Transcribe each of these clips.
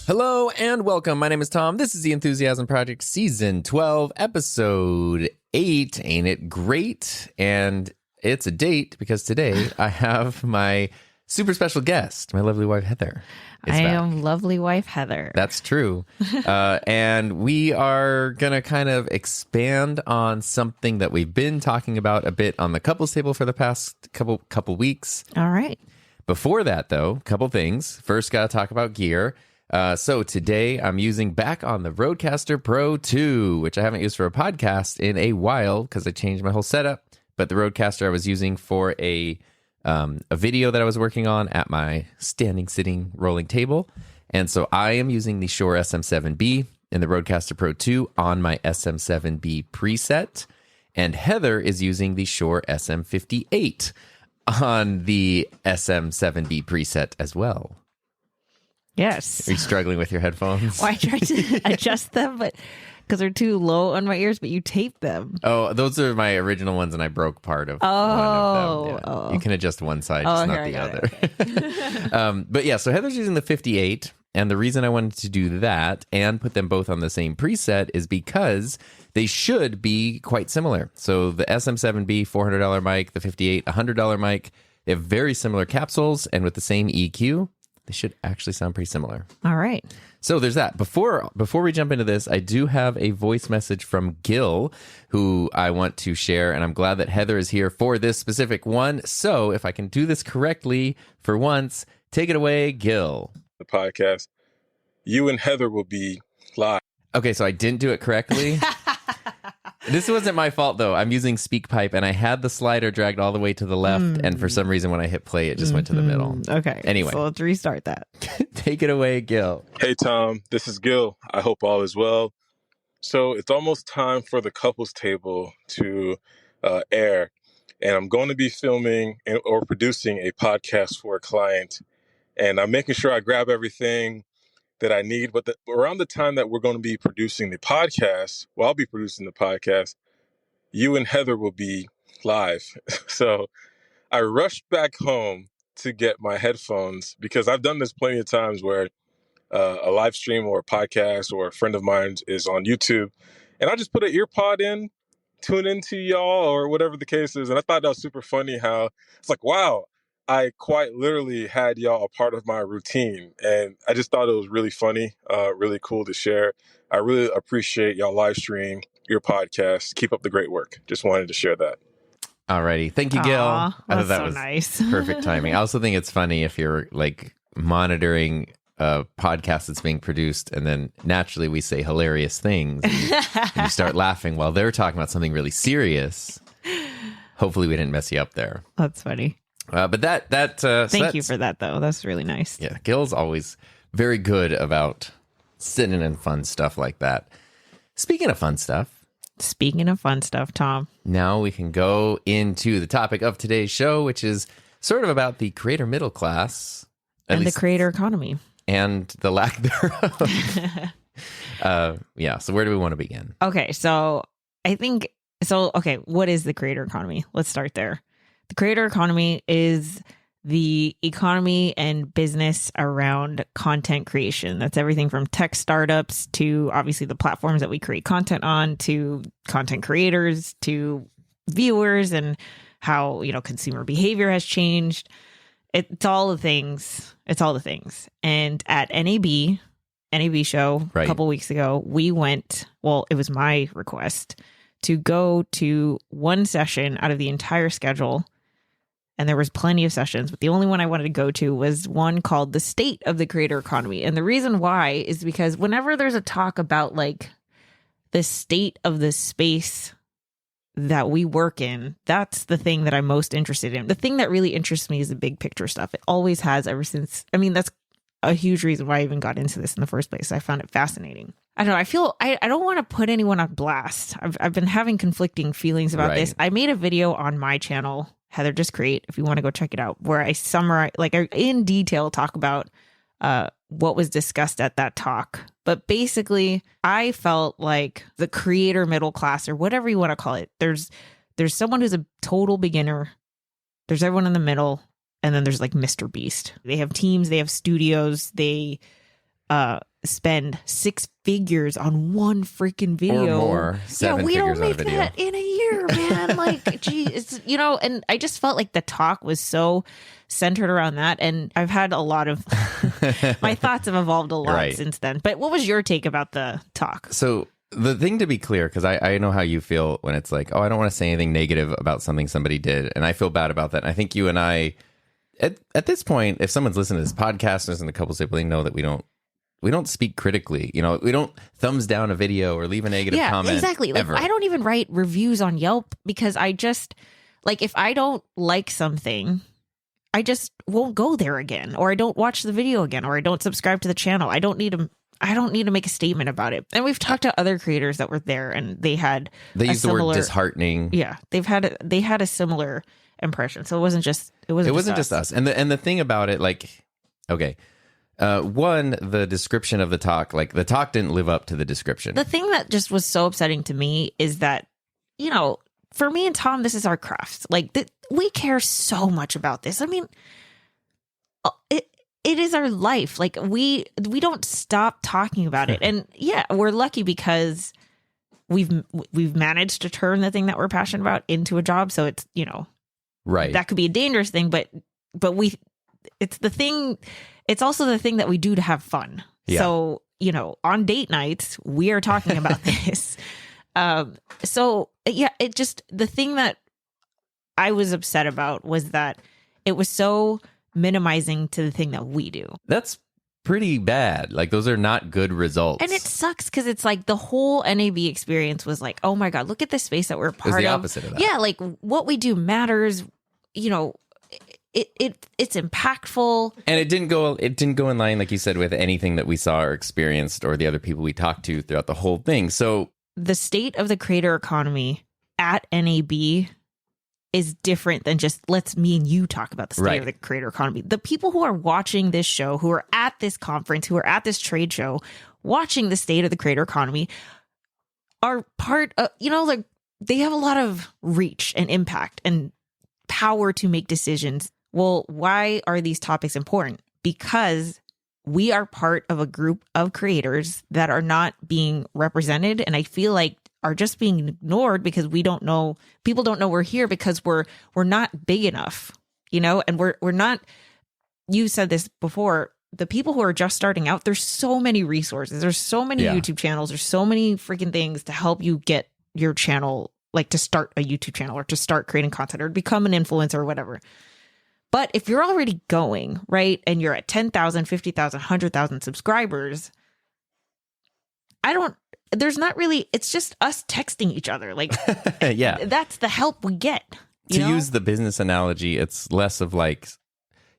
Hello and welcome. My name is Tom. This is the Enthusiasm Project Season 12, Episode 8. Ain't it great? And it's a date because today I have my super special guest, my lovely wife, Heather. I am lovely wife, Heather. That's true. And we are going to kind of expand on something that we've been talking about a bit on the couples table for the past couple weeks. All right. Before that, though, couple things. First, got to talk about gear. So today I'm using back on the Rodecaster Pro 2, which I haven't used for a podcast in a while because I changed my whole setup. But the Rodecaster I was using for a video that I was working on at my standing, sitting, rolling table. And so I am using the Shure SM7B in the Rodecaster Pro 2 on my SM7B preset. And Heather is using the Shure SM58 on the SM7B preset as well. Yes. Are you struggling with your headphones? Well, I tried to adjust them, but because they're too low on my ears, but you tape them. Oh, those are my original ones, and I broke part of one of them. Yeah. You can adjust one side, just not the other. Okay. But yeah, so Heather's using the 58, and the reason I wanted to do that and put them both on the same preset is because they should be quite similar. So the SM7B, $400 mic, the 58, $100 mic, they have very similar capsules, and with the same EQ, they should actually sound pretty similar. All right. So there's that. Before we jump into this, I do have a voice message from Gil, who I want to share, and I'm glad that Heather is here for this specific one. So if I can do this correctly for once, take it away, Gil. The podcast. You and Heather will be live. Okay, so I didn't do it correctly. This wasn't my fault, though. I'm using SpeakPipe, and I had the slider dragged all the way to the left, and for some reason, when I hit play, it just went to the middle. Okay. Anyway. So let's restart that. Take it away, Gil. Hey, Tom. This is Gil. I hope all is well. So it's almost time for the couples table to air, and I'm going to be filming or producing a podcast for a client, and I'm making sure I grab everything that I need. But around the time that we're going to be producing the podcast, well, I'll be producing the podcast, you and Heather will be live. So I rushed back home to get my headphones because I've done this plenty of times where a live stream or a podcast or a friend of mine is on YouTube, and I just put an ear pod in, tune into y'all or whatever the case is. And I thought that was super funny how it's like, wow, I quite literally had y'all a part of my routine, and I just thought it was really funny, really cool to share. I really appreciate y'all live stream, your podcast. Keep up the great work. Just wanted to share that. Alrighty. Thank you, Gil. I thought that so was nice. Perfect timing. I also think it's funny if you're like monitoring a podcast that's being produced, and then naturally we say hilarious things, and you start laughing while they're talking about something really serious. Hopefully we didn't mess you up there. That's funny. But thank you for that, though. That's really nice. Yeah, Gil's always very good about sitting in fun stuff like that. Speaking of fun stuff, Tom, now we can go into the topic of today's show, which is sort of about the creator middle class. And the creator economy. And the lack thereof. Yeah, so where do we want to begin? Okay, so what is the creator economy? Let's start there. The creator economy is the economy and business around content creation. That's everything from tech startups to obviously the platforms that we create content on, to content creators, to viewers, and how, consumer behavior has changed. It's all the things. And at NAB show a couple weeks ago, we went, it was my request to go to one session out of the entire schedule. And there was plenty of sessions, but the only one I wanted to go to was one called The State of the Creator Economy. And the reason why is because whenever there's a talk about like the state of the space that we work in, that's the thing that I'm most interested in. The thing that really interests me is the big picture stuff. It always has ever since. I mean, that's a huge reason why I even got into this in the first place. I found it fascinating. I don't know. I feel I don't want to put anyone on blast. I've been having conflicting feelings about this. I made a video on my channel, Heather Just Create, if you want to go check it out, where I summarize, like, I in detail talk about what was discussed at that talk. But basically, I felt like the creator middle class, or whatever you want to call it, there's someone who's a total beginner, there's everyone in the middle, and then there's like Mr. Beast. They have teams, they have studios, they spend 6 figures on one freaking video or more. 7 we figures don't make on a video. that in a year, man. Like, gee, it's, and I just felt like the talk was so centered around that, and I've had a lot of my thoughts have evolved a lot since then. But what was your take about the talk? So the thing, to be clear, because I know how you feel when it's like, oh, I don't want to say anything negative about something somebody did, and I feel bad about that. And I think you and I, at this point, if someone's listening to this podcast, and a couple people, they know that we don't speak critically. We don't thumbs down a video or leave a negative comment. Exactly. Like, ever. I don't even write reviews on Yelp, because I just, like, if I don't like something, I just won't go there again, or I don't watch the video again, or I don't subscribe to the channel. I don't need to make a statement about it. And we've talked to other creators that were there, and they used the word disheartening. Yeah, they had a similar impression. So it wasn't just us. And the thing about it, like, okay. One, the description of the talk, like, the talk didn't live up to the description. The thing that just was so upsetting to me is that, for me and Tom, this is our craft. Like, we care so much about this. I mean, it is our life. Like, we don't stop talking about it. And yeah, we're lucky because we've managed to turn the thing that we're passionate about into a job. So it's, right. That could be a dangerous thing, but it's the thing. It's also the thing that we do to have fun. Yeah. So, on date nights, we are talking about this. So yeah, the thing that I was upset about was that it was so minimizing to the thing that we do. That's pretty bad. Like, those are not good results. And it sucks, because it's like the whole NAB experience was like, oh my God, look at the space that we're part of. It was the opposite of that. Yeah, like, what we do matters, it's impactful, and it didn't go in line, like you said, with anything that we saw or experienced or the other people we talked to throughout the whole thing. So the state of the creator economy at NAB is different than just let's me and you talk about the state of the creator economy. The people who are watching this show, who are at this conference, who are at this trade show, watching the state of the creator economy, are part of, like, they have a lot of reach and impact and power to make decisions. Well, why are these topics important? Because we are part of a group of creators that are not being represented, and I feel like are just being ignored because people don't know we're here, because we're not big enough, and we're not, you said this before, the people who are just starting out, there's so many resources, there's so many YouTube channels, there's so many freaking things to help you get your channel, like, to start a YouTube channel or to start creating content or become an influencer or whatever. But if you're already going, right, and you're at 10,000, 50,000, 100,000 subscribers, there's not really, it's just us texting each other. Like, yeah, that's the help we get. To use the business analogy, it's less of like,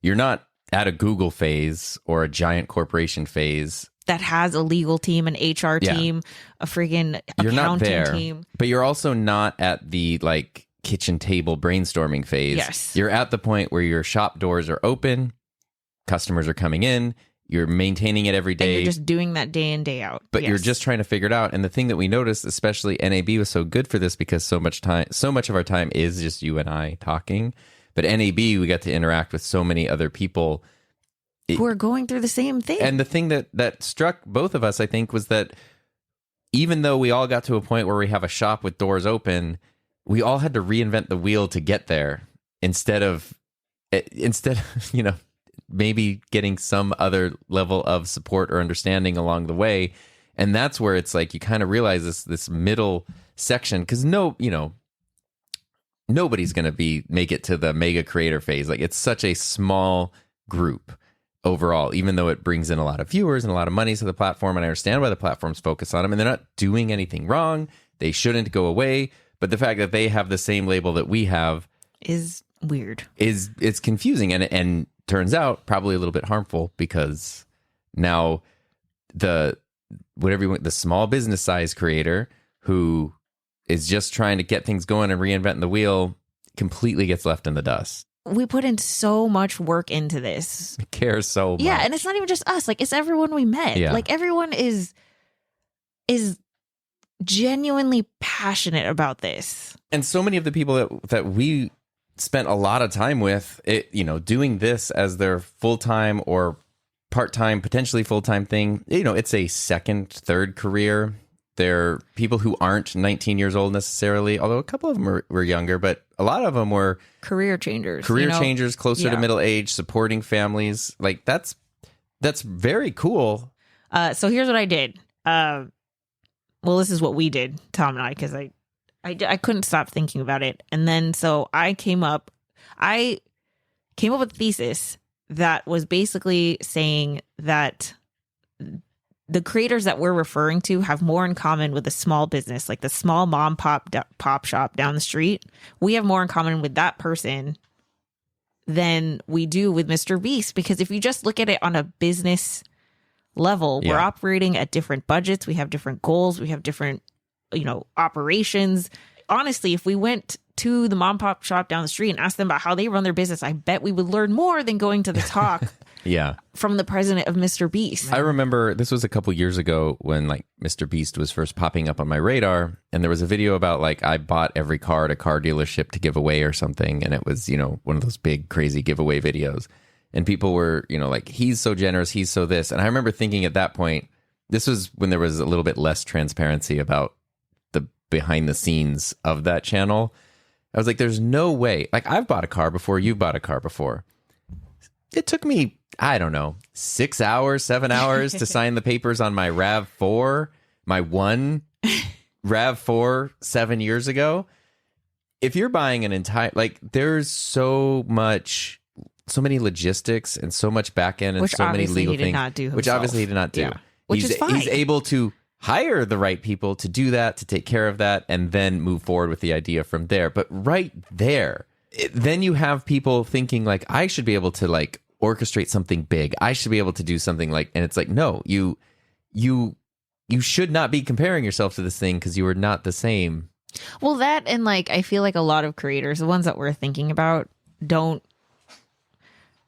you're not at a Google phase or a giant corporation phase that has a legal team, an HR team, a friggin' accounting team. But you're also not at the, like, kitchen table brainstorming phase. Yes. You're at the point where your shop doors are open, customers are coming in, you're maintaining it every day. And you're just doing that day in, day out. But you're just trying to figure it out. And the thing that we noticed, especially NAB was so good for this, because so much of our time is just you and I talking. But NAB, we got to interact with so many other people who are going through the same thing. And the thing that struck both of us, I think, was that even though we all got to a point where we have a shop with doors open, we all had to reinvent the wheel to get there, instead of maybe getting some other level of support or understanding along the way. And that's where it's like, you kind of realize this middle section, because nobody's going to make it to the mega creator phase. Like, it's such a small group overall, even though it brings in a lot of viewers and a lot of money to the platform. And I understand why the platforms focus on them, and they're not doing anything wrong. They shouldn't go away. But the fact that they have the same label that we have is weird. It's confusing, and turns out probably a little bit harmful, because now the whatever you want, the small business size creator who is just trying to get things going and reinventing the wheel completely gets left in the dust. We put in so much work into this. Cares so much. Yeah, and it's not even just us. Like, it's everyone we met. Yeah. Like, everyone is genuinely passionate about this. And so many of the people that we spent a lot of time with, doing this as their full-time or part-time, potentially full-time thing, it's a second, third career. They're people who aren't 19 years old necessarily, although a couple of them were younger, but a lot of them were career changers. Changers, closer to middle age, supporting families. Like, that's very cool. So here's what I did. Well, this is what we did, Tom and I, because I couldn't stop thinking about it. And then so I came up with a thesis that was basically saying that the creators that we're referring to have more in common with a small business, like the small mom pop shop down the street. We have more in common with that person than we do with Mr. Beast, because if you just look at it on a business level, we're operating at different budgets, we have different goals, we have different operations. Honestly, if we went to the mom pop shop down the street and asked them about how they run their business, I bet we would learn more than going to the talk from the president of Mr. Beast. I remember this was a couple years ago when like Mr. Beast was first popping up on my radar, and there was a video about like I bought every car at a car dealership to give away or something, and it was one of those big crazy giveaway videos. And people were, like, he's so generous, he's so this. And I remember thinking at that point, this was when there was a little bit less transparency about the behind the scenes of that channel. I was like, there's no way. Like, I've bought a car before, you've bought a car before. It took me, I don't know, 6 hours, 7 hours to sign the papers on my RAV4, my one RAV4 7 years ago. If you're buying an entire, like, there's so many logistics and so much back end and which so many legal things, which obviously he did not do. Yeah. Which is fine. He's able to hire the right people to do that, to take care of that, and then move forward with the idea from there. But right there, then you have people thinking like, I should be able to like orchestrate something big. I should be able to do something like, and it's like, no, you should not be comparing yourself to this thing because you are not the same. Well, that, and like, I feel like a lot of creators, the ones that we're thinking about, don't.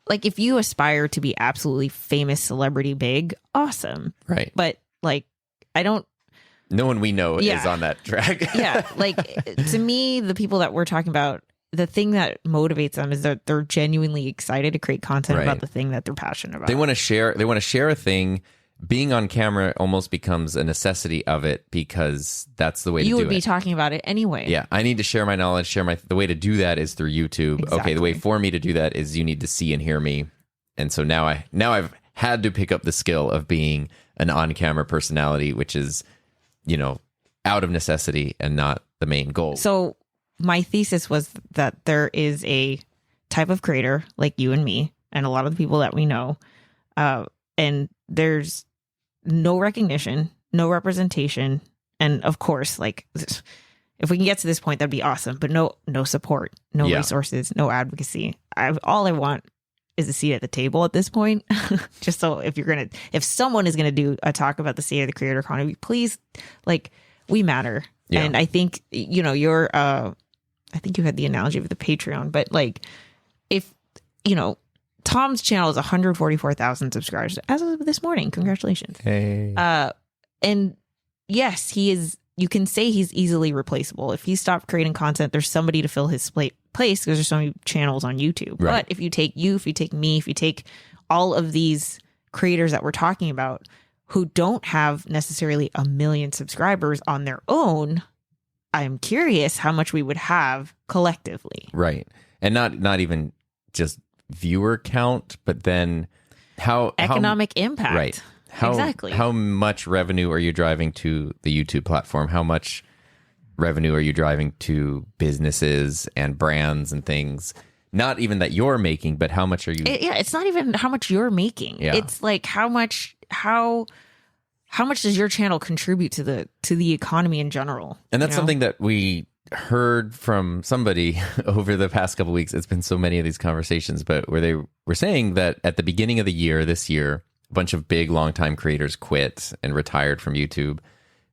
Like, if you aspire to be absolutely famous, celebrity big, awesome. Right. But, like, I don't... No one we know is on that track. Yeah. Like, to me, the people that we're talking about, the thing that motivates them is that they're genuinely excited to create content about the thing that they're passionate about. They want to share a thing. Being on camera almost becomes a necessity of it because that's the way to do it. You would be talking about it anyway. Yeah, I need to share my knowledge, the way to do that is through YouTube. Exactly. Okay, the way for me to do that is you need to see and hear me. And so now I've had to pick up the skill of being an on-camera personality, which is, out of necessity and not the main goal. So my thesis was that there is a type of creator like you and me and a lot of the people that we know, and there's no recognition, no representation, and of course, like, if we can get to this point, that'd be awesome. But no support, no resources, no advocacy. All I want is a seat at the table at this point. Just so if someone is gonna do a talk about the state of the creator economy, please, like, we matter. Yeah. And I think I think you had the analogy of the Patreon, but like, if Tom's channel is 144,000 subscribers as of this morning. Congratulations. Hey. And yes, he is. You can say he's easily replaceable. If he stopped creating content, there's somebody to fill his place because there's so many channels on YouTube. Right. But if you take me, if you take all of these creators that we're talking about who don't have necessarily 1 million subscribers on their own, I'm curious how much we would have collectively. Right. And not even just viewer count, but then economic impact. Right. Exactly. How much revenue are you driving to the YouTube platform? How much revenue are you driving to businesses and brands and things? Not even that you're making, but how much are you? It's not even how much you're making. Yeah. It's like how much does your channel contribute to the economy in general? And that's something that we heard from somebody over the past couple of weeks. It's been so many of these conversations, but where they were saying that at the beginning of the year, this year, bunch of big longtime creators quit and retired from YouTube,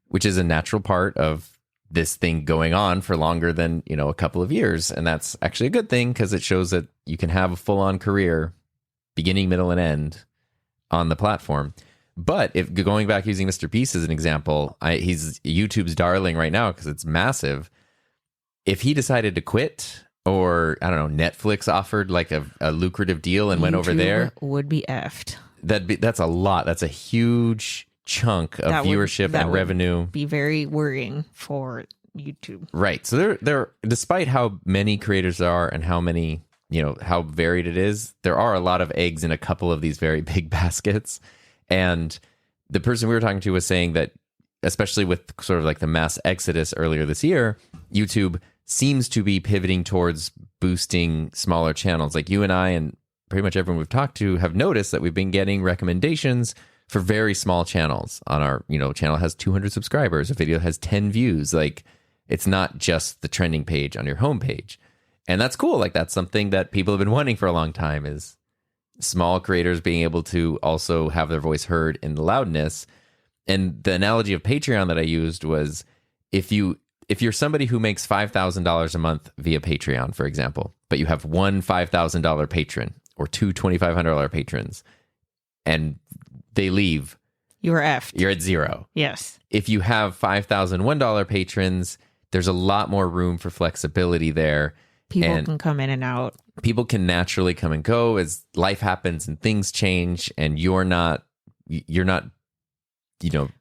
which is a natural part of this thing going on for longer than, a couple of years. And that's actually a good thing because it shows that you can have a full-on career, beginning, middle, and end on the platform. But if going back using Mr. Beast as an example, he's YouTube's darling right now because it's massive. If he decided to quit, or I don't know, Netflix offered like a lucrative deal and went over there, would be effed. That's a lot. That's a huge chunk of viewership and revenue. Be very worrying for YouTube. Right. So there, despite how many creators there are and how many, how varied it is, there are a lot of eggs in a couple of these very big baskets. And the person we were talking to was saying that, especially with sort of like the mass exodus earlier this year, YouTube seems to be pivoting towards boosting smaller channels. Like you and I and pretty much everyone we've talked to have noticed that we've been getting recommendations for very small channels on our, channel has 200 subscribers, a video has 10 views. Like it's not just the trending page on your homepage. And that's cool. Like that's something that people have been wanting for a long time, is small creators being able to also have their voice heard in the loudness. And the analogy of Patreon that I used was if you're somebody who makes $5,000 a month via Patreon, for example, but you have one $5,000 patron or two $2,500 patrons and they leave, you're effed. You're at zero. Yes. If you have $5,001 patrons, there's a lot more room for flexibility there. People can come in and out. People can naturally come and go as life happens and things change, and you're not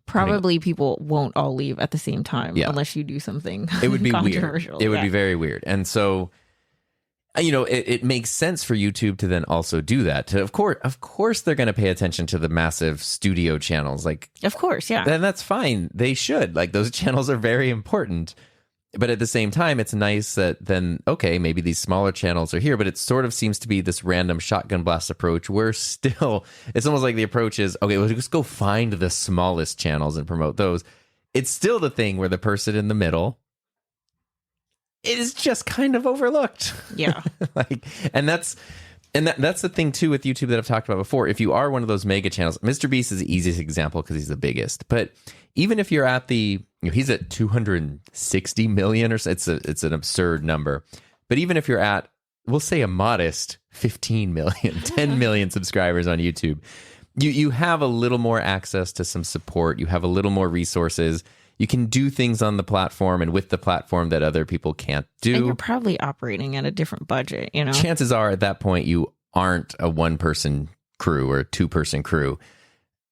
probably people won't all leave at the same time unless you do something it would be controversial. Weird. It would be very weird. And so, it makes sense for YouTube to then also do that. Of course, they're going to pay attention to the massive studio channels. Like, of course, yeah. And that's fine. They should. Like, those channels are very important. But at the same time, it's nice that then, okay, maybe these smaller channels are here, but it sort of seems to be this random shotgun blast approach where still, it's almost like the approach is, okay, let's just go find the smallest channels and promote those. It's still the thing where the person in the middle is just kind of overlooked. Yeah. That's the thing too with YouTube that I've talked about before. If you are one of those mega channels, Mr. Beast is the easiest example because he's the biggest. But even if you're at he's at 260 million or so, it's an absurd number. But even if you're at, we'll say a modest 15 million, 10 million subscribers on YouTube, you have a little more access to some support. You have a little more resources. You can do things on the platform and with the platform that other people can't do. And you're probably operating at a different budget, Chances are at that point you aren't a one-person crew or a two-person crew.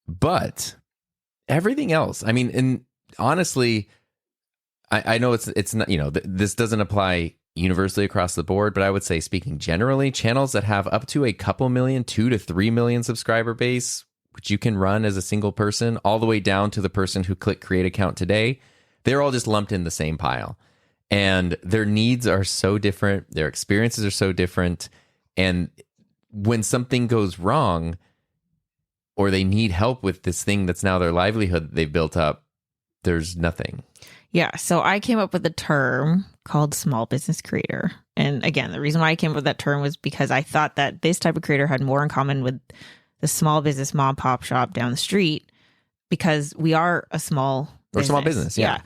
But everything else, I mean, and honestly, I know it's not, this doesn't apply universally across the board, but I would say, speaking generally, channels that have up to a couple million, 2 to 3 million subscriber base, which you can run as a single person, all the way down to the person who clicked create account today, they're all just lumped in the same pile. And their needs are so different. Their experiences are so different. And when something goes wrong, or they need help with this thing that's now their livelihood that they've built up, there's nothing. Yeah. So I came up with a term called small business creator. And again, the reason why I came up with that term was because I thought that this type of creator had more in common with the small business mom pop shop down the street, because we are a small business. Yeah.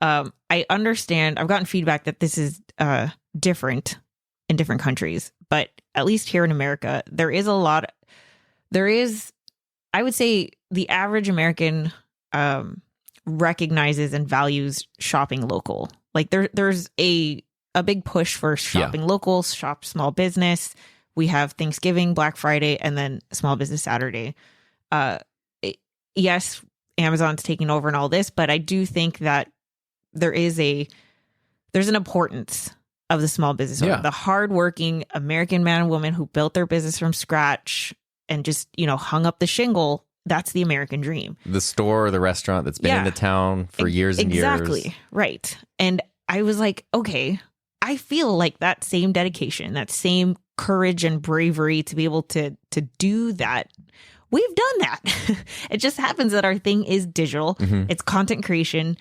I understand. I've gotten feedback that this is different in different countries, but at least here in America, I would say the average American recognizes and values shopping local. Like there's a big push for shopping local, shop small business. We have Thanksgiving, Black Friday, and then Small Business Saturday. Yes, Amazon's taking over and all this, but I do think that there's an importance of the small business owner, the hardworking American man and woman who built their business from scratch and just, hung up the shingle. That's the American dream. The store or the restaurant that's been in the town for years and years. Exactly. Right. And I was like, okay, I feel like that same dedication, that same courage and bravery to be able to do that. We've done that. It just happens that our thing is digital. Mm-hmm. It's content creation.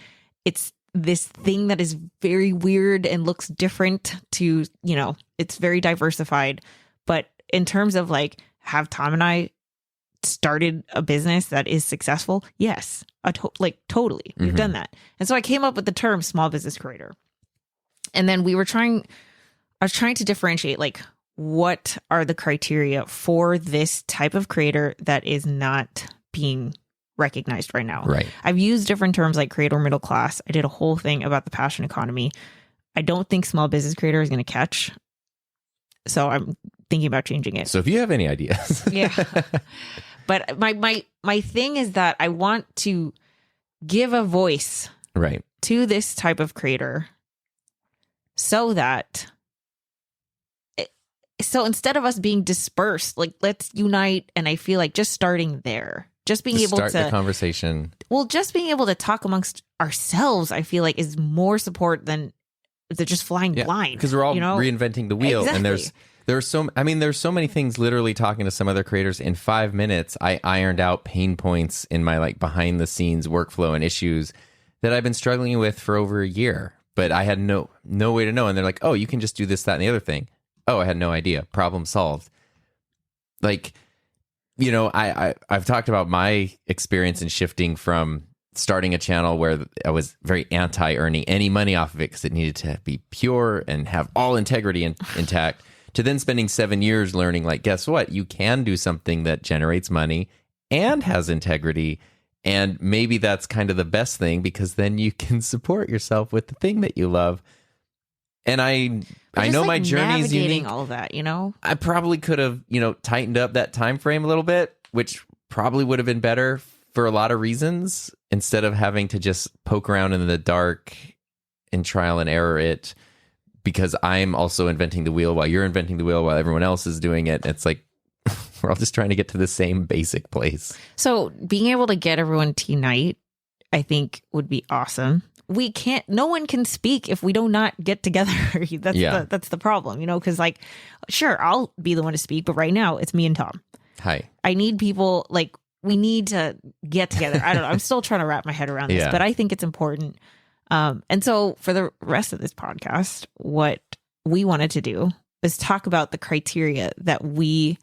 It's this thing that is very weird and looks different to, it's very diversified. But in terms of like, have Tom and I started a business that is successful? Yes, totally. We've done that. And so I came up with the term small business creator. And then I was trying to differentiate, like, what are the criteria for this type of creator that is not being recognized right now? Right. I've used different terms like creator middle class. I did a whole thing about the passion economy. I don't think small business creator is going to catch. So I'm thinking about changing it. So if you have any ideas. Yeah. But my thing is that I want to give a voice Right. to this type of creator so that instead of us being dispersed, like, let's unite. And I feel like just starting there, just being able start to the conversation. Well, just being able to talk amongst ourselves, I feel like is more support than they're just flying blind. Because we're all reinventing the wheel. Exactly. And there's so many things. Literally talking to some other creators in 5 minutes, I ironed out pain points in my like behind the scenes workflow and issues that I've been struggling with for over a year. But I had no way to know. And they're like, oh, you can just do this, that, and the other thing. Oh, I had no idea. Problem solved. Like, I've talked about my experience in shifting from starting a channel where I was very anti earning any money off of it because it needed to be pure and have all integrity intact, to then spending 7 years learning, like, guess what? You can do something that generates money and has integrity. And maybe that's kind of the best thing, because then you can support yourself with the thing that you love. And I know my journey is unique. All that, I probably could have, tightened up that time frame a little bit, which probably would have been better for a lot of reasons, instead of having to just poke around in the dark and trial and error it, because I'm also inventing the wheel while you're inventing the wheel while everyone else is doing it. It's like we're all just trying to get to the same basic place. So being able to get everyone to unite, I think, would be awesome. No one can speak if we do not get together. That's the problem, because, like, sure, I'll be the one to speak, but right now it's me and Tom. Hi. I need people, like, we need to get together. I don't know. I'm still trying to wrap my head around this, but I think it's important. And so for the rest of this podcast, what we wanted to do is talk about the criteria that we,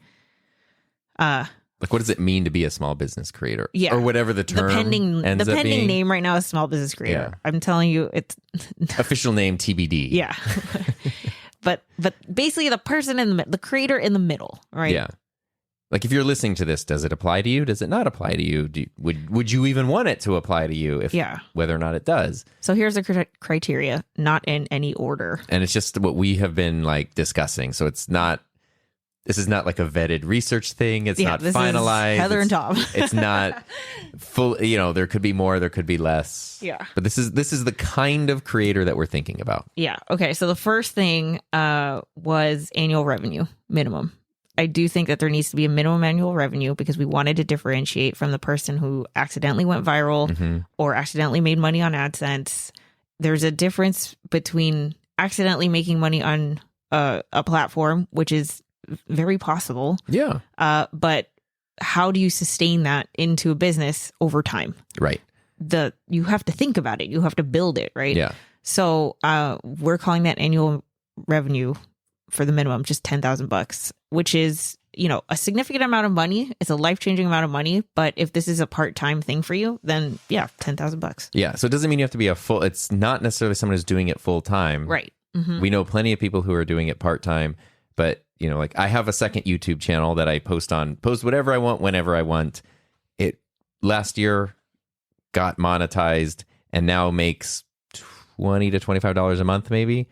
like, what does it mean to be a small business creator? Yeah. Or whatever the term ends the up pending being. name right now is small business creator. Yeah. I'm telling you, it's official name TBD. Yeah. but basically the person the creator in the middle, right? Yeah. Like, if you're listening to this, does it apply to you? Does it not apply to you? Would you even want it to apply to you? Whether or not it does. So here's the criteria, not in any order. And it's just what we have been, like, discussing. So this is not like a vetted research thing. It's not finalized. Heather and Tom. It's not full. There could be more. There could be less. Yeah. But this is the kind of creator that we're thinking about. Yeah. Okay. So the first thing was annual revenue minimum. I do think that there needs to be a minimum annual revenue, because we wanted to differentiate from the person who accidentally went viral or accidentally made money on AdSense. There's a difference between accidentally making money on a platform, which is very possible. Yeah. But how do you sustain that into a business over time? Right. You have to think about it. You have to build it, right? Yeah. So we're calling that annual revenue for the minimum just $10,000, which is, a significant amount of money. It's a life-changing amount of money. But if this is a part-time thing for you, then yeah, $10,000. Yeah. So it doesn't mean you have to be it's not necessarily someone who's doing it full time. Right. Mm-hmm. We know plenty of people who are doing it part-time, but like, I have a second YouTube channel that I post whatever I want, whenever I want. It last year got monetized and now makes $20 to $25 a month, maybe.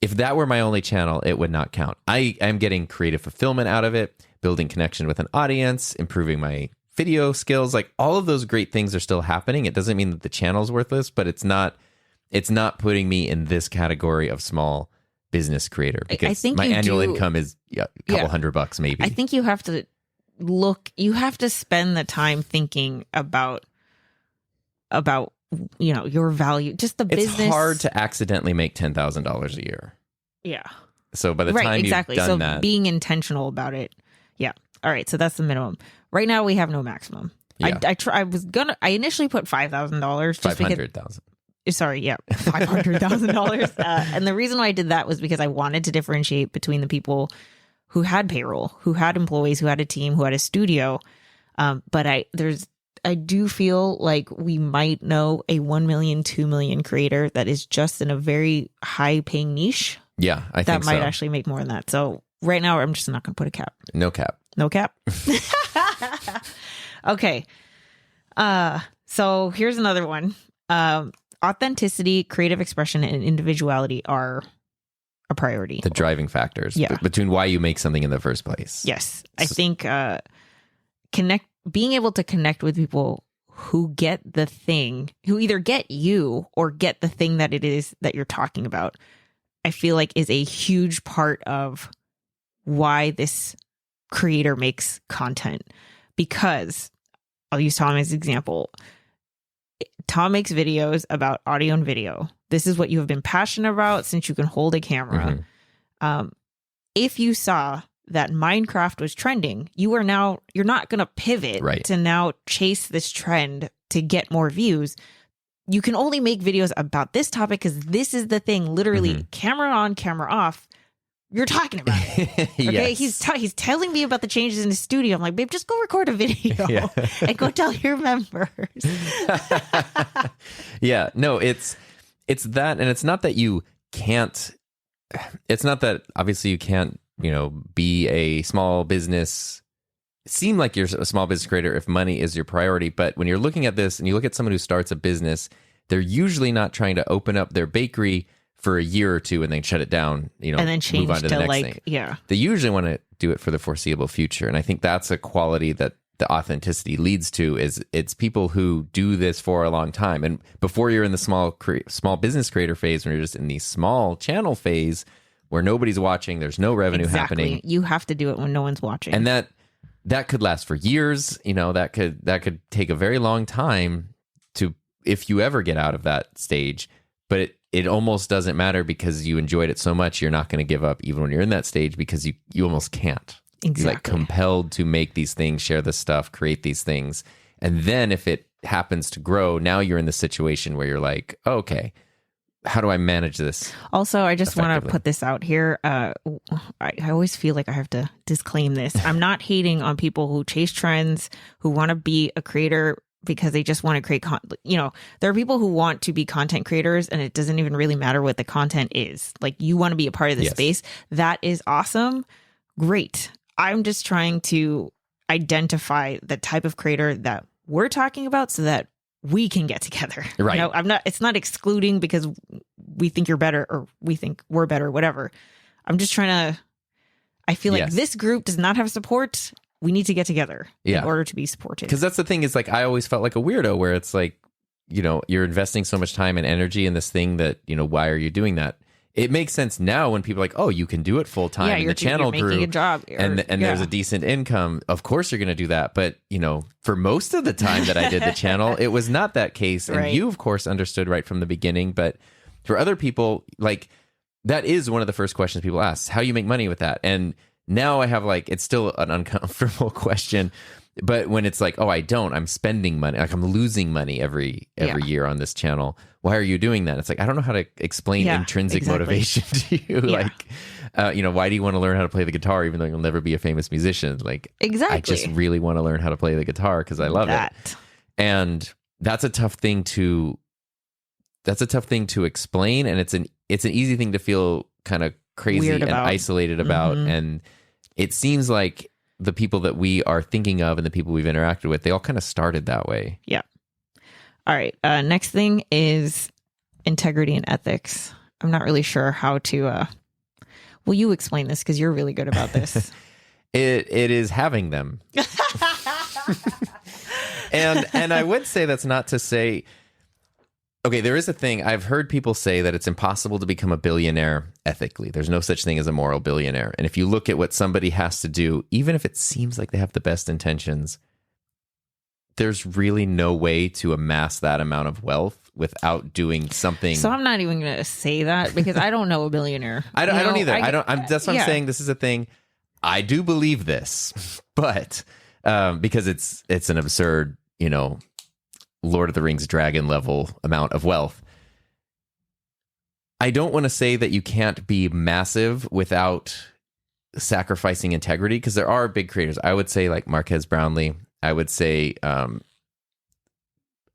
If that were my only channel, it would not count. I am getting creative fulfillment out of it, building connection with an audience, improving my video skills. Like, all of those great things are still happening. It doesn't mean that the channel's worthless, but it's not putting me in this category of small business creator, because I think my annual income is a couple $100 maybe. I think you have to spend the time thinking about your value, just the business. It's hard to accidentally make $10,000 a year. Yeah. So by the time you've done that, being intentional about it. Yeah. All right. So that's the minimum. Right now we have no maximum. Yeah. I initially put $5,000. $500,000. Sorry, yeah, $500,000. And the reason why I did that was because I wanted to differentiate between the people who had payroll, who had employees, who had a team, who had a studio, But I do feel like we might know a 1 million, 2 million creator that is just in a very high paying niche. Yeah, I think that might so. actually make more than that. So right now, I'm just not going to put a cap. No cap. No cap. Okay. So here's another one. Authenticity, creative expression, and individuality are a priority. The driving factors Yeah. between why you make something in the first place. Yes. I think being able to connect with people who get the thing, who either get you or get the thing that it is that you're talking about, I feel like is a huge part of why this creator makes content. Because I'll use Tom as an example. Tom makes videos about audio and video. This is what you have been passionate about since you can hold a camera. Mm-hmm. If you saw that Minecraft was trending, you're not going to pivot to now chase this trend to get more views. You can only make videos about this topic because this is the thing, literally camera on, camera off. You're talking about it. Okay. Yes. He's telling me about the changes in the studio. I'm like, babe, just go record a video and go tell your members. Yeah, no, it's that. And it's not that you can't, it's not that obviously you can't, be a small business, seem like you're a small business creator if money is your priority. But when you're looking at this and you look at someone who starts a business, they're usually not trying to open up their bakery for a year or two and then shut it down, and then change move on to the next thing. Yeah. They usually want to do it for the foreseeable future. And I think that's a quality that the authenticity leads to, is it's people who do this for a long time. And before you're in the small business creator phase, when you're just in the small channel phase where nobody's watching, there's no revenue happening. You have to do it when no one's watching. And that could last for years. That could take a very long time if you ever get out of that stage. But it almost doesn't matter because you enjoyed it so much, you're not going to give up even when you're in that stage, because you almost can't. Exactly. You're like compelled to make these things, share this stuff, create these things. And then if it happens to grow, now you're in the situation where you're like, oh, okay, how do I manage this? Also, I just want to put this out here. I always feel like I have to disclaim this. I'm not hating on people who chase trends, who want to be a creator because they just want to create there are people who want to be content creators and it doesn't even really matter what the content is. Like, you want to be a part of the space. That is awesome. Great. I'm just trying to identify the type of creator that we're talking about so that we can get together. Right. It's not excluding because we think you're better or we think we're better, whatever. I'm just I feel like this group does not have support. We need to get together in order to be supported. Because that's the thing, is like, I always felt like a weirdo where it's like, you're investing so much time and energy in this thing that, why are you doing that? It makes sense now when people are like, oh, you can do it full time. Yeah, and the channel you're making grew a job. and there's a decent income. Of course you're going to do that. But, for most of the time that I did the channel, it was not that case. And you, of course, understood right from the beginning. But for other people, like, that is one of the first questions people ask, how you make money with that. And now I have, like, it's still an uncomfortable question. But when it's like, oh, I'm spending money, like I'm losing money every year on this channel. Why are you doing that? It's like, I don't know how to explain intrinsic motivation to you. Like, why do you want to learn how to play the guitar even though you'll never be a famous musician? Like, I just really want to learn how to play the guitar because I love it. And that's a tough thing to explain. And it's an easy thing to feel kind of crazy and isolated about. And it seems like the people that we are thinking of and the people we've interacted with, they all kind of started that way. Yeah. All right. Next thing is integrity and ethics. I'm not really sure how to, will you explain this? Because you're really good about this. It is having them. and I would say that's not to say, okay, there is a thing. I've heard people say that it's impossible to become a billionaire ethically. There's no such thing as a moral billionaire. And if you look at what somebody has to do, even if it seems like they have the best intentions, there's really no way to amass that amount of wealth without doing something. So I'm not even going to say that because I don't know a billionaire. I don't either. That's what I'm saying. This is a thing. I do believe this, but because it's an absurd, Lord of the Rings dragon level amount of wealth. I don't want to say that you can't be massive without sacrificing integrity, because there are big creators. I would say like Marquez Brownlee. I would say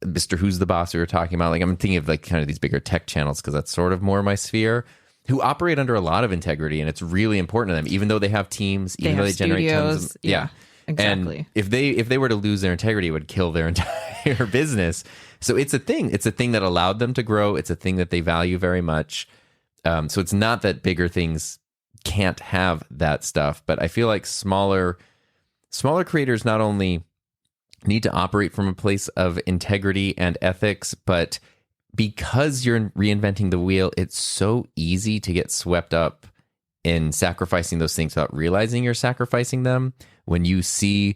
Mr. Who's the Boss we were talking about. Like I'm thinking of like kind of these bigger tech channels because that's sort of more my sphere, who operate under a lot of integrity, and it's really important to them, even though they have teams, even though they generate tons of exactly. And if they were to lose their integrity, it would kill their entire business. So it's a thing. It's a thing that allowed them to grow. It's a thing that they value very much. So it's not that bigger things can't have that stuff, but I feel like smaller creators not only need to operate from a place of integrity and ethics, but because you're reinventing the wheel, it's so easy to get swept up in sacrificing those things without realizing you're sacrificing them. When you see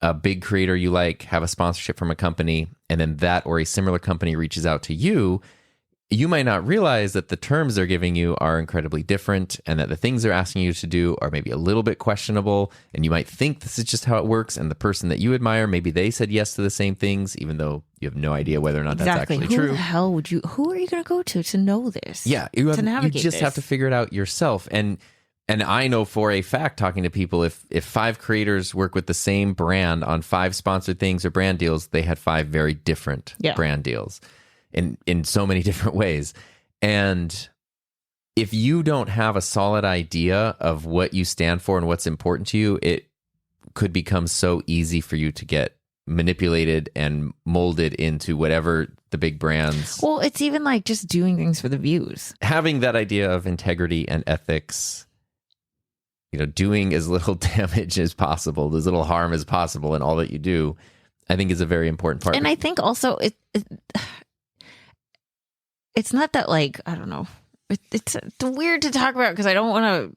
a big creator you like have a sponsorship from a company, and then that or a similar company reaches out to you, you might not realize that the terms they're giving you are incredibly different, and that the things they're asking you to do are maybe a little bit questionable, and you might think this is just how it works, and the person that you admire, maybe they said yes to the same things, even though you have no idea whether or not that's actually true. Who the hell who are you going to go to know this? Yeah, you just have to figure it out yourself. And I know for a fact, talking to people, if 5 creators work with the same brand on 5 sponsored things or brand deals, they had 5 very different brand deals in so many different ways. And if you don't have a solid idea of what you stand for and what's important to you, it could become so easy for you to get manipulated and molded into whatever the big brands. Well, it's even like just doing things for the views. Having that idea of integrity and ethics, doing as little damage as possible, as little harm as possible in all that you do, I think is a very important part. And I think also it's not that, like, I don't know. It's weird to talk about because I don't want to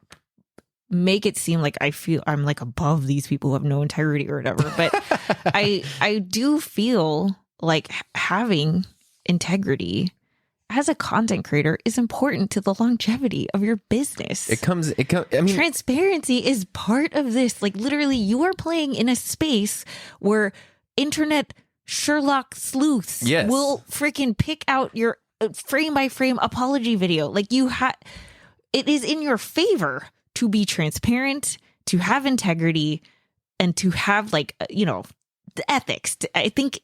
make it seem like I feel I'm like above these people who have no integrity or whatever. But I do feel like having integrity as a content creator is important to the longevity of your business. I mean, transparency is part of this. Like, literally, you are playing in a space where internet Sherlock sleuths will freaking pick out your frame by frame apology video. Like, it is in your favor to be transparent, to have integrity, and to have, like, the ethics. I think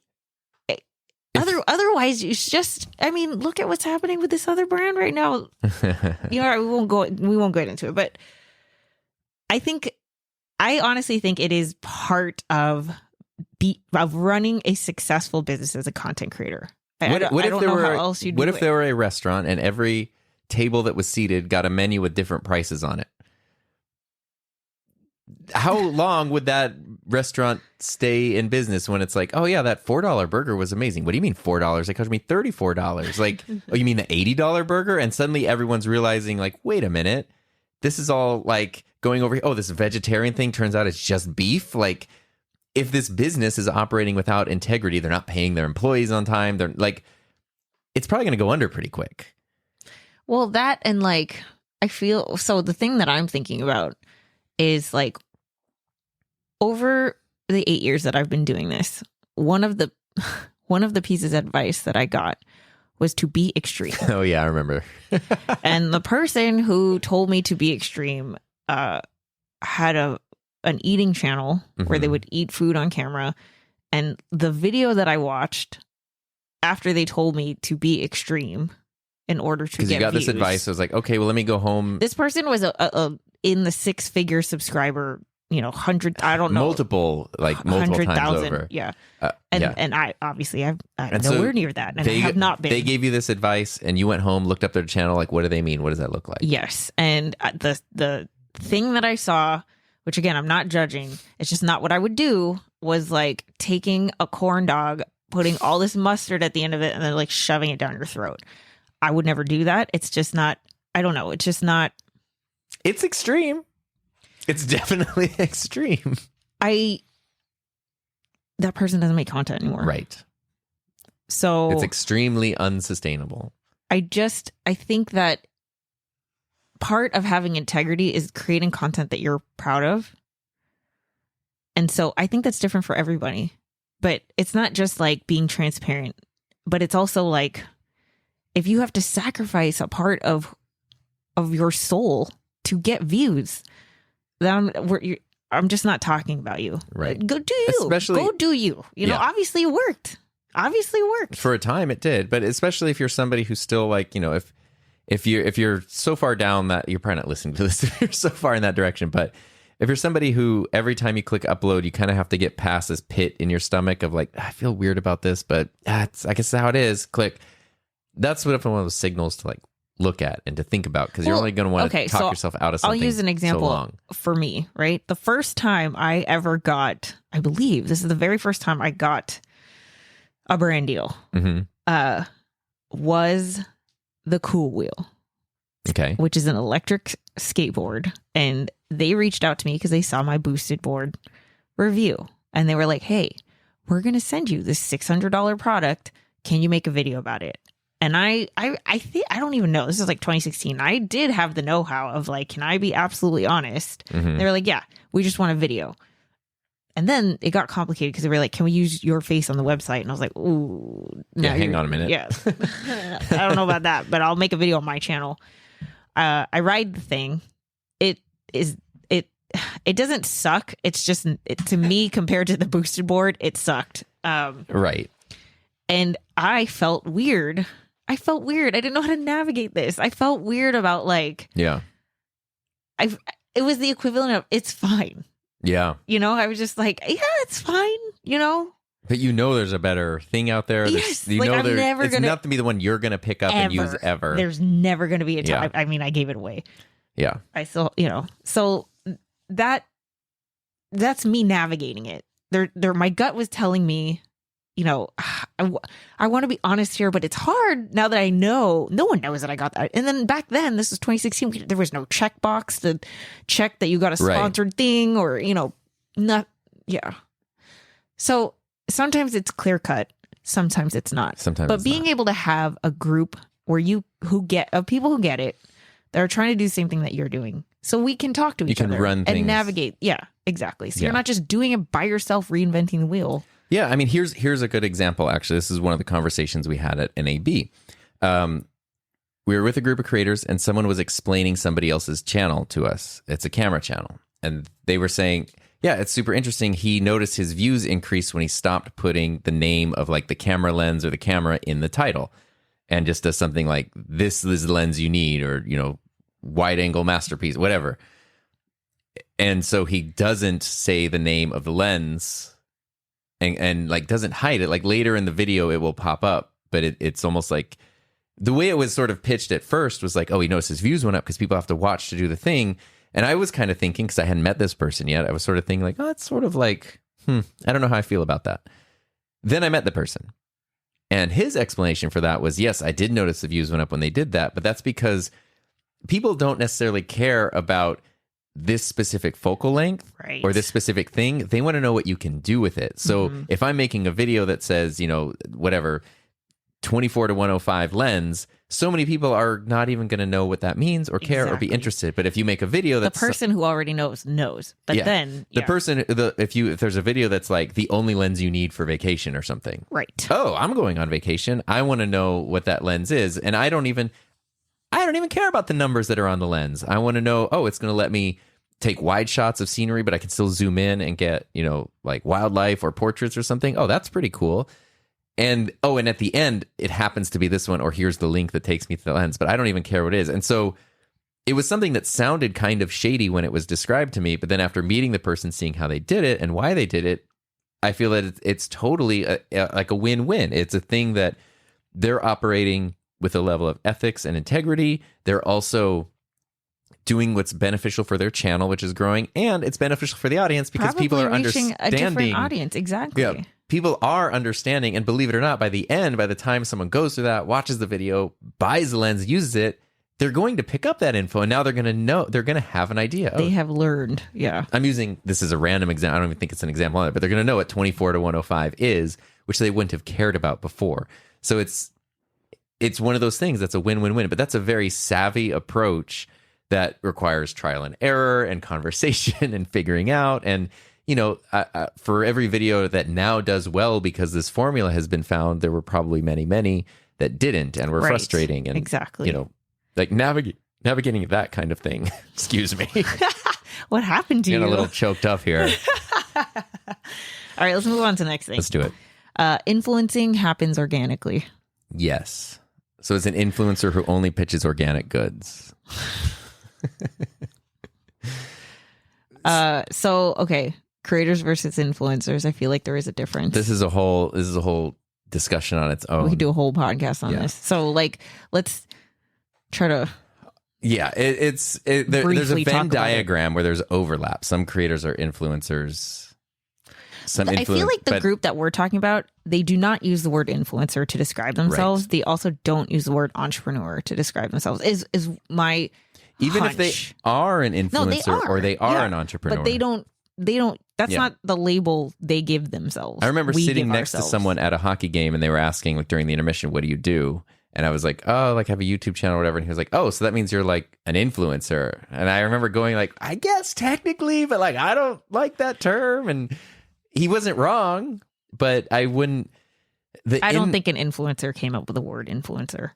otherwise it's just, I mean, look at what's happening with this other brand right now. We won't go into it, but I honestly think it is part of running a successful business as a content creator. What if there were a restaurant and every table that was seated got a menu with different prices on it? How long would that restaurant stay in business when it's like, oh yeah, that $4 burger was amazing? What do you mean $4? It cost me $34. Like, oh, you mean the $80 burger? And suddenly everyone's realizing, like, wait a minute, this is all like going over here. Oh, this vegetarian thing turns out it's just beef. Like, if this business is operating without integrity, they're not paying their employees on time. They're like, it's probably going to go under pretty quick. Well, that, and like, I feel, so the thing that I'm thinking about is, like, over the 8 years that I've been doing this, one of the pieces of advice that I got was to be extreme. Oh yeah, I remember. And the person who told me to be extreme had an eating channel where they would eat food on camera. And the video that I watched after they told me to be extreme in order to get views. Because you got this advice. I was like, okay, well, let me go home. This person was in the 6-figure subscriber, 100, I don't know. Multiple times over. Yeah. And I obviously I'm nowhere near that. And I have not been. They gave you this advice and you went home, looked up their channel. Like, what do they mean? What does that look like? Yes. And the thing that I saw, which again, I'm not judging, it's just not what I would do, was like taking a corn dog, putting all this mustard at the end of it, and then like shoving it down your throat. I would never do that. It's just not, I don't know. It's just not. It's extreme. It's definitely extreme. That person doesn't make content anymore. Right. So it's extremely unsustainable. I think that part of having integrity is creating content that you're proud of. And so I think that's different for everybody. But it's not just like being transparent, but it's also like, if you have to sacrifice a part of your soul to get views, then I'm just not talking about you. Right. Go do you. Especially, go do you. You know, obviously it worked. Obviously it worked. For a time it did, but especially if you're somebody who's still like, you know, if you're so far down that you're probably not listening to this if you're so far in that direction, but if you're somebody who every time you click upload, you kind of have to get past this pit in your stomach of like, I feel weird about this, but I guess that's how it is. Click. That's one of those signals to like look at and to think about, because you're only going to want to talk yourself out of something. I'll use an example for me, right? The first time I ever got, I believe this is the very first time I got a brand deal, was the Cool Wheel. Okay. Which is an electric skateboard. And they reached out to me because they saw my boosted board review. And they were like, hey, we're going to send you this $600 product. Can you make a video about it? And I think, I don't even know. This is like 2016. I did have the know-how of like, can I be absolutely honest? They were like, yeah, we just want a video. And then it got complicated because they were like, can we use your face on the website? And I was like, ooh. Yeah, hang on a minute. Yeah. I don't know about that, but I'll make a video on my channel. I ride the thing. It doesn't suck. It's just, to me, compared to the boosted board, it sucked. Right. And I felt weird. I didn't know how to navigate this. I felt weird about like, yeah. It was the equivalent of, it's fine. Yeah. You know, I was just like, yeah, it's fine, you know? But you know there's a better thing out there. Yes. You like, know it's not to be the one you're going to pick up and use ever. There's never going to be a time. I mean, I gave it away. Yeah. I still, you know, so that's me navigating it. My gut was telling me, you know, I want to be honest here, but it's hard now that I know. No one knows that I got that. And then back then, this was 2016, there was no checkbox to check that you got a sponsored thing or, you know, not. Yeah. So sometimes it's clear cut. Sometimes it's not. But being able to have a group where people who get it, that are trying to do the same thing that you're doing. So we can talk to each other run things and navigate. Yeah, exactly. So you're not just doing it by yourself, reinventing the wheel. Yeah, I mean, here's a good example, actually. This is one of the conversations we had at NAB. We were with a group of creators, and someone was explaining somebody else's channel to us. It's a camera channel. And they were saying, yeah, it's super interesting. He noticed his views increased when he stopped putting the name of like the camera lens or the camera in the title and just does something like, this is the lens you need, or, you know, wide angle masterpiece, whatever. And so he doesn't say the name of the lens and like doesn't hide it. Like later in the video, it will pop up, but it's almost like the way it was sort of pitched at first was like, oh, he noticed his views went up because people have to watch to do the thing. And I was kind of thinking, because I hadn't met this person yet, I was sort of thinking like, oh, it's sort of like, I don't know how I feel about that. Then I met the person. And his explanation for that was, yes, I did notice the views went up when they did that, but that's because people don't necessarily care about this specific focal length or this specific thing. They want to know what you can do with it. So if I'm making a video that says, you know, whatever, 24 to 105 lens, so many people are not even going to know what that means or care or be interested. But if you make a video that's the person who already knows. But then the person, if there's a video that's like the only lens you need for vacation or something. Right. Oh, I'm going on vacation. I want to know what that lens is. And I don't even care about the numbers that are on the lens. I want to know, oh, it's going to let me take wide shots of scenery, but I can still zoom in and get, you know, like wildlife or portraits or something. Oh, that's pretty cool. And at the end, it happens to be this one, or here's the link that takes me to the lens, but I don't even care what it is. And so it was something that sounded kind of shady when it was described to me. But then after meeting the person, seeing how they did it and why they did it, I feel that it's totally like a win-win. It's a thing that they're operating with a level of ethics and integrity. They're also doing what's beneficial for their channel, which is growing, and it's beneficial for the audience because people are understanding a different audience. Exactly. Yeah, people are understanding, and believe it or not, by the end, by the time someone goes through that, watches the video, buys the lens, uses it, they're going to pick up that info, and now they're going to know, they're going to have an idea. They have learned. Yeah. I'm using this as a random example. I don't even think it's an example on it, but they're going to know what 24 to 105 is, which they wouldn't have cared about before. So it's one of those things that's a win-win-win, but that's a very savvy approach that requires trial and error and conversation and figuring out. And, you know, for every video that now does well because this formula has been found, there were probably many, many that didn't and were frustrating. And, exactly. You know, like navigating that kind of thing. Excuse me. What happened to you? Getting a little choked up here. All right, let's move on to the next thing. Let's do it. Influencing happens organically. Yes. So it's an influencer who only pitches organic goods. Okay, creators versus influencers. I feel like there is a difference. This is a whole discussion on its own. We could do a whole podcast on this. So like, let's try to. Yeah, there's a Briefly talk Venn about diagram where there's overlap. Some creators are influencers. I feel like the group that we're talking about, they do not use the word influencer to describe themselves. Right. They also don't use the word entrepreneur to describe themselves. Is my even hunch. if they are an influencer or they are an entrepreneur, but they don't. That's not the label they give themselves. I remember We sitting give next ourselves. to someone at a hockey game and they were asking like during the intermission, what do you do? And I was like, oh, like I have a YouTube channel or whatever. And he was like, oh, so that means you're like an influencer. And I remember going like, I guess technically, but like, I don't like that term. And he wasn't wrong, but I wouldn't. I don't think an influencer came up with the word influencer.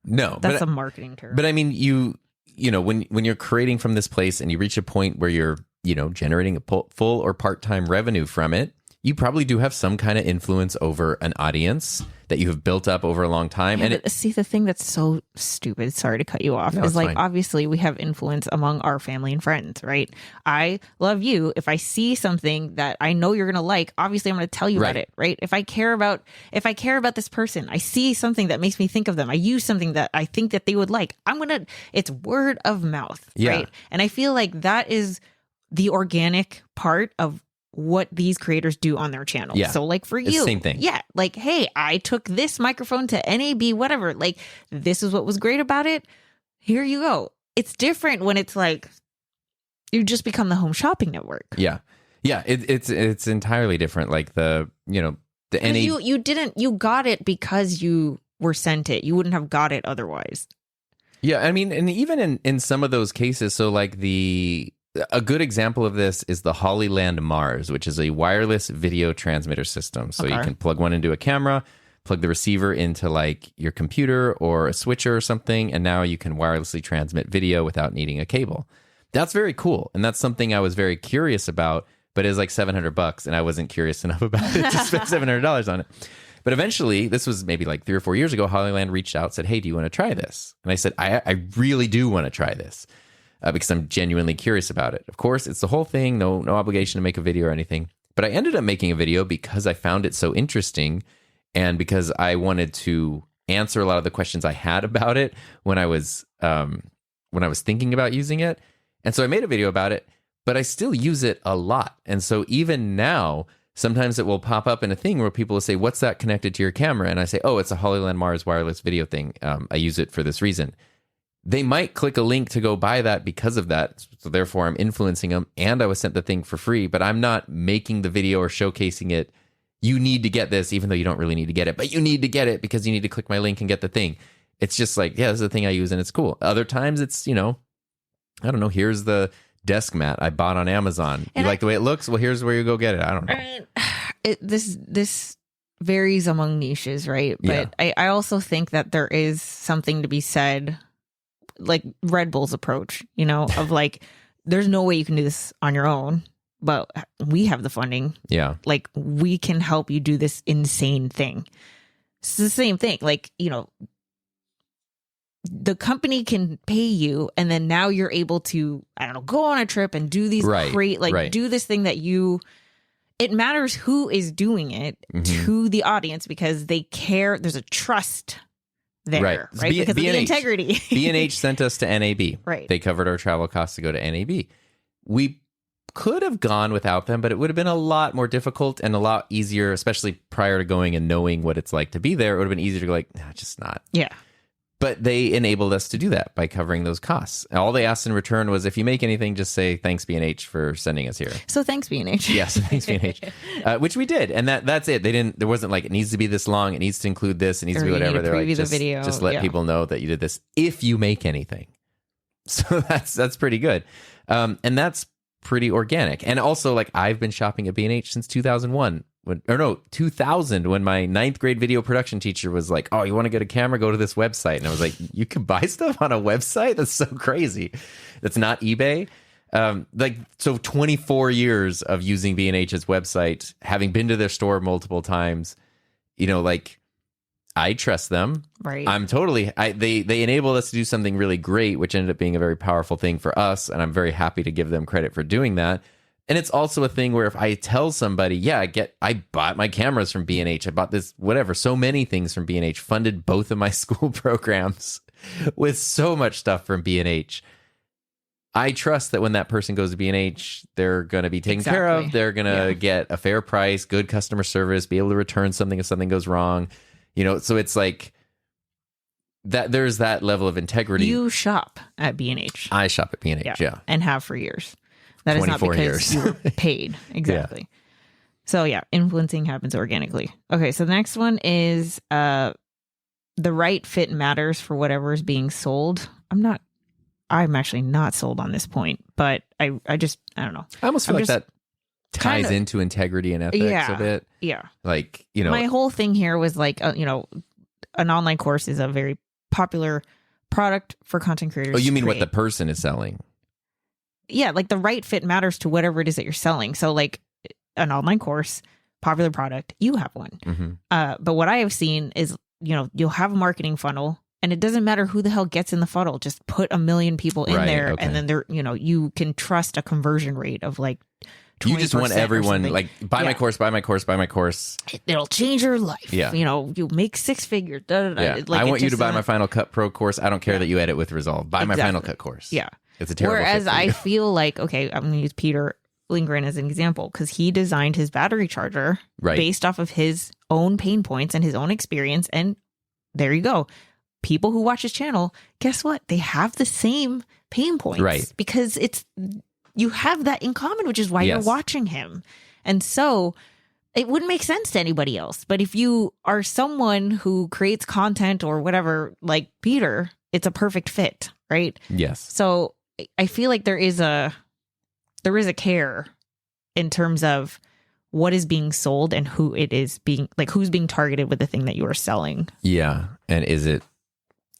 No, That's a marketing term. But I mean, you know, when you're creating from this place and you reach a point where you're, you know, generating a full or part-time revenue from it, you probably do have some kind of influence over an audience that you have built up over a long time. Yeah, And see, the thing that's so stupid, sorry to cut you off, No, is it's like, fine. obviously we have influence among our family and friends, right? I love you. If I see something that I know you're going to like, obviously I'm going to tell you about Right. it, right? If I care about this person, I see something that makes me think of them. I use something that I think that they would like. It's word of mouth, Yeah. right? And I feel like that is the organic part of what these creators do on their channel. Yeah. So like for It's the you, same thing. yeah, like, hey, I took this microphone to NAB, whatever. Like, this is what was great about it. Here you go. It's different when it's like you just become the home shopping network. yeah, it's entirely different. Like the You got it because you were sent it. You wouldn't have got it otherwise. Yeah, I mean, and even in some of those cases, so like a good example of this is the Hollyland Mars, which is a wireless video transmitter system. So you Okay. can plug one into a camera, plug the receiver into like your computer or a switcher or something, and now you can wirelessly transmit video without needing a cable. That's very cool, and that's something I was very curious about, but it's like $700, and I wasn't curious enough about it to spend $700 on it. But eventually, this was maybe like 3 or 4 years ago, Hollyland reached out, said, hey, do you want to try this? And I said, I really do want to try this. Because I'm genuinely curious about it. Of course, it's the whole thing, no obligation to make a video or anything. But I ended up making a video because I found it so interesting and because I wanted to answer a lot of the questions I had about it when I was thinking about using it. And so I made a video about it, but I still use it a lot. And so even now, sometimes it will pop up in a thing where people will say, what's that connected to your camera? And I say, oh, it's a Hollyland Mars wireless video thing. I use it for this reason. They might click a link to go buy that because of that. So therefore, I'm influencing them. And I was sent the thing for free, but I'm not making the video or showcasing it. You need to get this, even though you don't really need to get it. But you need to get it because you need to click my link and get the thing. It's just like, yeah, this is the thing I use and it's cool. Other times it's, I don't know, here's the desk mat I bought on Amazon. And you like the way it looks? Well, here's where you go get it. I don't know. I mean, this varies among niches, right? But I also think that there is something to be said, like Red Bull's approach, of like, there's no way you can do this on your own, but we have the funding. Yeah. Like, we can help you do this insane thing. It's the same thing. Like, the company can pay you, and then now you're able to, I don't know, go on a trip and do these do this thing that it matters who is doing it to the audience because they care. There's a trust there, right? Because of the integrity. B&H sent us to NAB. Right. They covered our travel costs to go to NAB. We could have gone without them, but it would have been a lot more difficult and a lot easier, especially prior to going and knowing what it's like to be there. It would have been easier to go like, nah, just not. Yeah. But they enabled us to do that by covering those costs. All they asked in return was, if you make anything, just say, thanks, B&H, for sending us here. So thanks, B&H. Yes, thanks, B&H. Which we did. And that's it. There wasn't like, it needs to be this long, it needs to include this, it needs to be whatever. They're like, just let people know that you did this if you make anything. So that's pretty good. And that's pretty organic. And also, like, I've been shopping at B&H since 2001. 2000, when my 9th grade video production teacher was like, oh, you want to get a camera? Go to this website. And I was like, you can buy stuff on a website? That's so crazy. That's not eBay. So 24 years of using B&H's website, having been to their store multiple times, I trust them. Right. I'm totally, they enabled us to do something really great, which ended up being a very powerful thing for us. And I'm very happy to give them credit for doing that. And it's also a thing where if I tell somebody, I bought my cameras from B&H, I bought this, whatever, so many things from B&H, funded both of my school programs with so much stuff from B&H. I trust that when that person goes to B&H, they're going to be taken care of. They're going to get a fair price, good customer service, be able to return something if something goes wrong. So it's like that. There's that level of integrity. You shop at B&H. I shop at B&H, yeah. And have for years. That is not because you were paid. Exactly. So influencing happens organically. Okay, so the next one is the right fit matters for whatever is being sold. I'm actually not sold on this point, but I don't know. I almost feel like that ties into integrity and ethics a bit. Yeah. My whole thing here was an online course is a very popular product for content creators. Oh, you mean what the person is selling? Yeah, the right fit matters to whatever it is that you're selling. So an online course, popular product, you have one. Mm-hmm. But what I have seen is, you'll have a marketing funnel and it doesn't matter who the hell gets in the funnel. Just put 1 million people in there. Okay. And then you can trust a conversion rate of 20%. You just want everyone buy my course, buy my course, buy my course. It'll change your life. Yeah. You'll make 6 figures. Yeah. I want you to buy my Final Cut Pro course. I don't care that you edit with Resolve. Buy my Final Cut course. Yeah. It's a terrible Whereas I feel okay, I'm going to use Peter Lindgren as an example because he designed his battery charger based off of his own pain points and his own experience. And there you go. People who watch his channel, guess what? They have the same pain points. Right. Because you have that in common, which is why you're watching him. And so it wouldn't make sense to anybody else. But if you are someone who creates content or whatever, like Peter, it's a perfect fit, right? Yes. So I feel like there is a care in terms of what is being sold and who it is being who's being targeted with the thing that you are selling. Yeah. And is it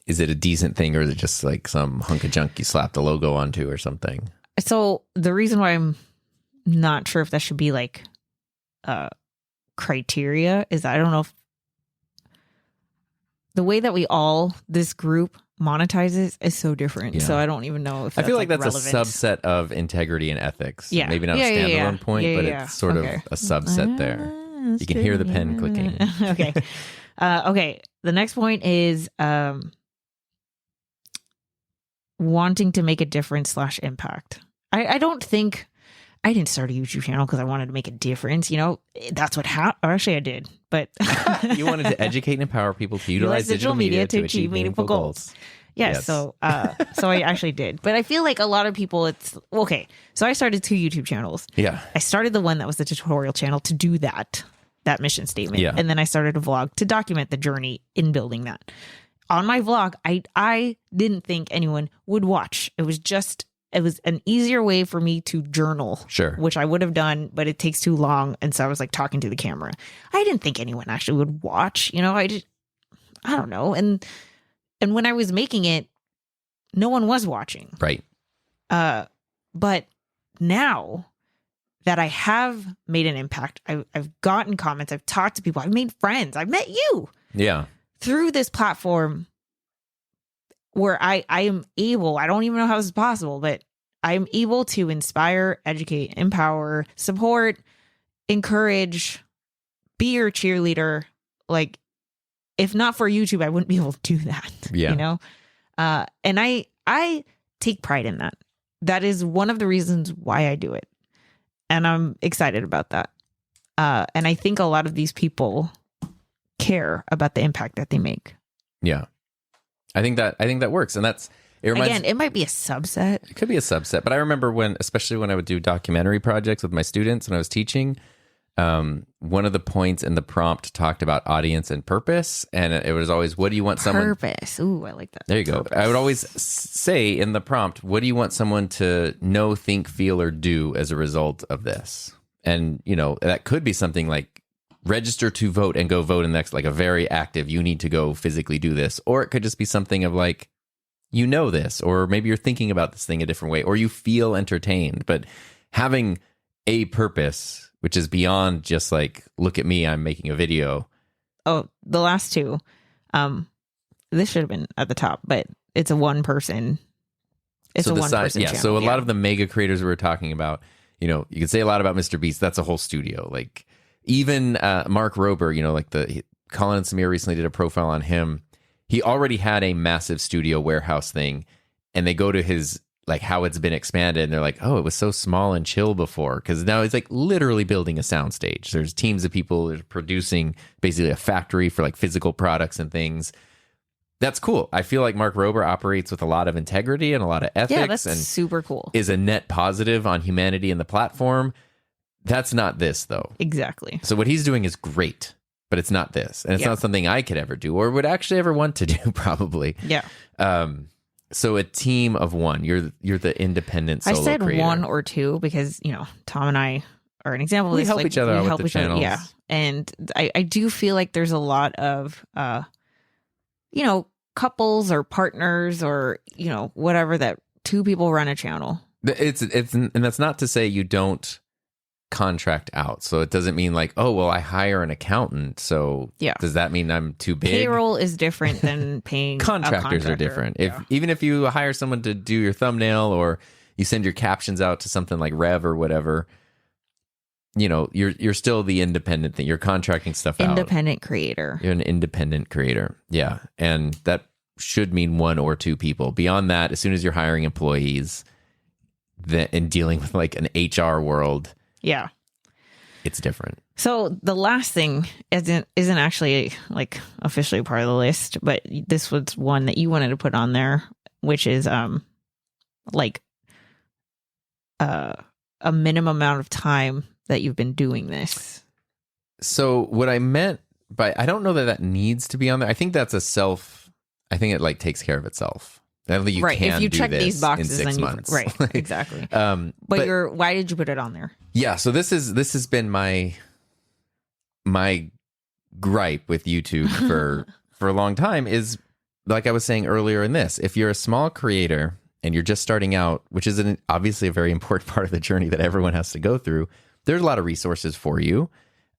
a decent thing or is it just some hunk of junk you slapped a logo onto or something? So the reason why I'm not sure if that should be criteria is that I don't know if the way that this group monetizes is so different. Yeah. So I don't even know if that's I feel like that's relevant. A subset of integrity and ethics. Yeah. Maybe not a standalone point, but it's sort of a subset there. You can hear the pen clicking. Okay. Okay. The next point is wanting to make a difference / impact. I don't think I didn't start a YouTube channel because I wanted to make a difference. That's what happened. Actually, I did. But you wanted to educate and empower people to utilize digital media to achieve meaningful goals. Yes. So I actually did. But I feel like a lot of people, it's okay. So I started 2 YouTube channels. Yeah. I started the one that was the tutorial channel to do that mission statement. Yeah. And then I started a vlog to document the journey in building that. On my vlog, I didn't think anyone would watch. It was an easier way for me to journal, sure, which I would have done, but it takes too long. And so I was talking to the camera. I didn't think anyone actually would watch, I don't know. And when I was making it, no one was watching. Right. But now that I have made an impact, I've gotten comments, I've talked to people, I've made friends, I've met you. Yeah. Through this platform where I am able, I don't even know how this is possible, but I'm able to inspire, educate, empower, support, encourage, be your cheerleader. If not for YouTube, I wouldn't be able to do that. Yeah. And I take pride in that. That is one of the reasons why I do it. And I'm excited about that. And I think a lot of these people care about the impact that they make. Yeah. I think that works. And it might be a subset. It could be a subset. But I remember especially when I would do documentary projects with my students when I was teaching, one of the points in the prompt talked about audience and purpose. And it was always, what do you want someone... Purpose. Ooh, I like that. There you go. Purpose. I would always say in the prompt, what do you want someone to know, think, feel, or do as a result of this? And, that could be something like, register to vote and go vote in the next, a very active, you need to go physically do this. Or it could just be something of you know this, or maybe you're thinking about this thing a different way, or you feel entertained. But having a purpose, which is beyond just like, look at me, I'm making a video. Oh, the last two. This should have been at the top, but it's a one person. It's So a the one size, person yeah. channel. So a lot of the mega creators we were talking about, you know, you could say a lot about Mr. Beast. That's a whole studio. Like even Mark Rober, you know, like Colin and Samir recently did a profile on him. He already had a massive studio warehouse thing, and they go to his, like, how it's been expanded, and they're like, oh, it was so small and chill before, because now it's like literally building a soundstage. There's teams of people that are producing basically a factory for like physical products and things. That's cool. I feel like Mark Rober operates with a lot of integrity and a lot of ethics. Yeah, that's and super cool. is a net positive on humanity and the platform. That's not this, though. Exactly. So what he's doing is great, but it's not this. And it's Yeah. not something I could ever do or would actually ever want to do, probably. Yeah. So a team of one. You're the independent I solo said creator. one or two because, you know, Tom and I are an example of We this. help Like, each other out with the channels. Yeah. And I do feel like there's a lot of, you know, couples or partners or, you know, whatever, that two people run a channel. It's and that's not to say you don't contract out. So it doesn't mean like, oh, well, I hire an accountant. So Yeah. does that mean I'm too big? Payroll is different than paying Contractors a are different. Yeah. Even if you hire someone to do your thumbnail or you send your captions out to something like Rev or whatever, you know, you're still the independent thing. You're contracting stuff out. Independent creator. You're an independent creator. Yeah. And that should mean one or two people. Beyond that, as soon as you're hiring employees and dealing with like an HR world, Yeah. it's different. So the last thing isn't actually like officially part of the list, but this was one that you wanted to put on there, which is like a minimum amount of time that you've been doing this. So what I meant by, I don't know that needs to be on there. I think that's I think it like takes care of itself. I don't think you right. can If you do check this these boxes, in 6 then months. Right. Exactly. But Why did you put it on there? yeah, so this has been my gripe with YouTube for a long time is, like I was saying earlier in this, if you're a small creator and you're just starting out, which is obviously a very important part of the journey that everyone has to go through, there's a lot of resources for you.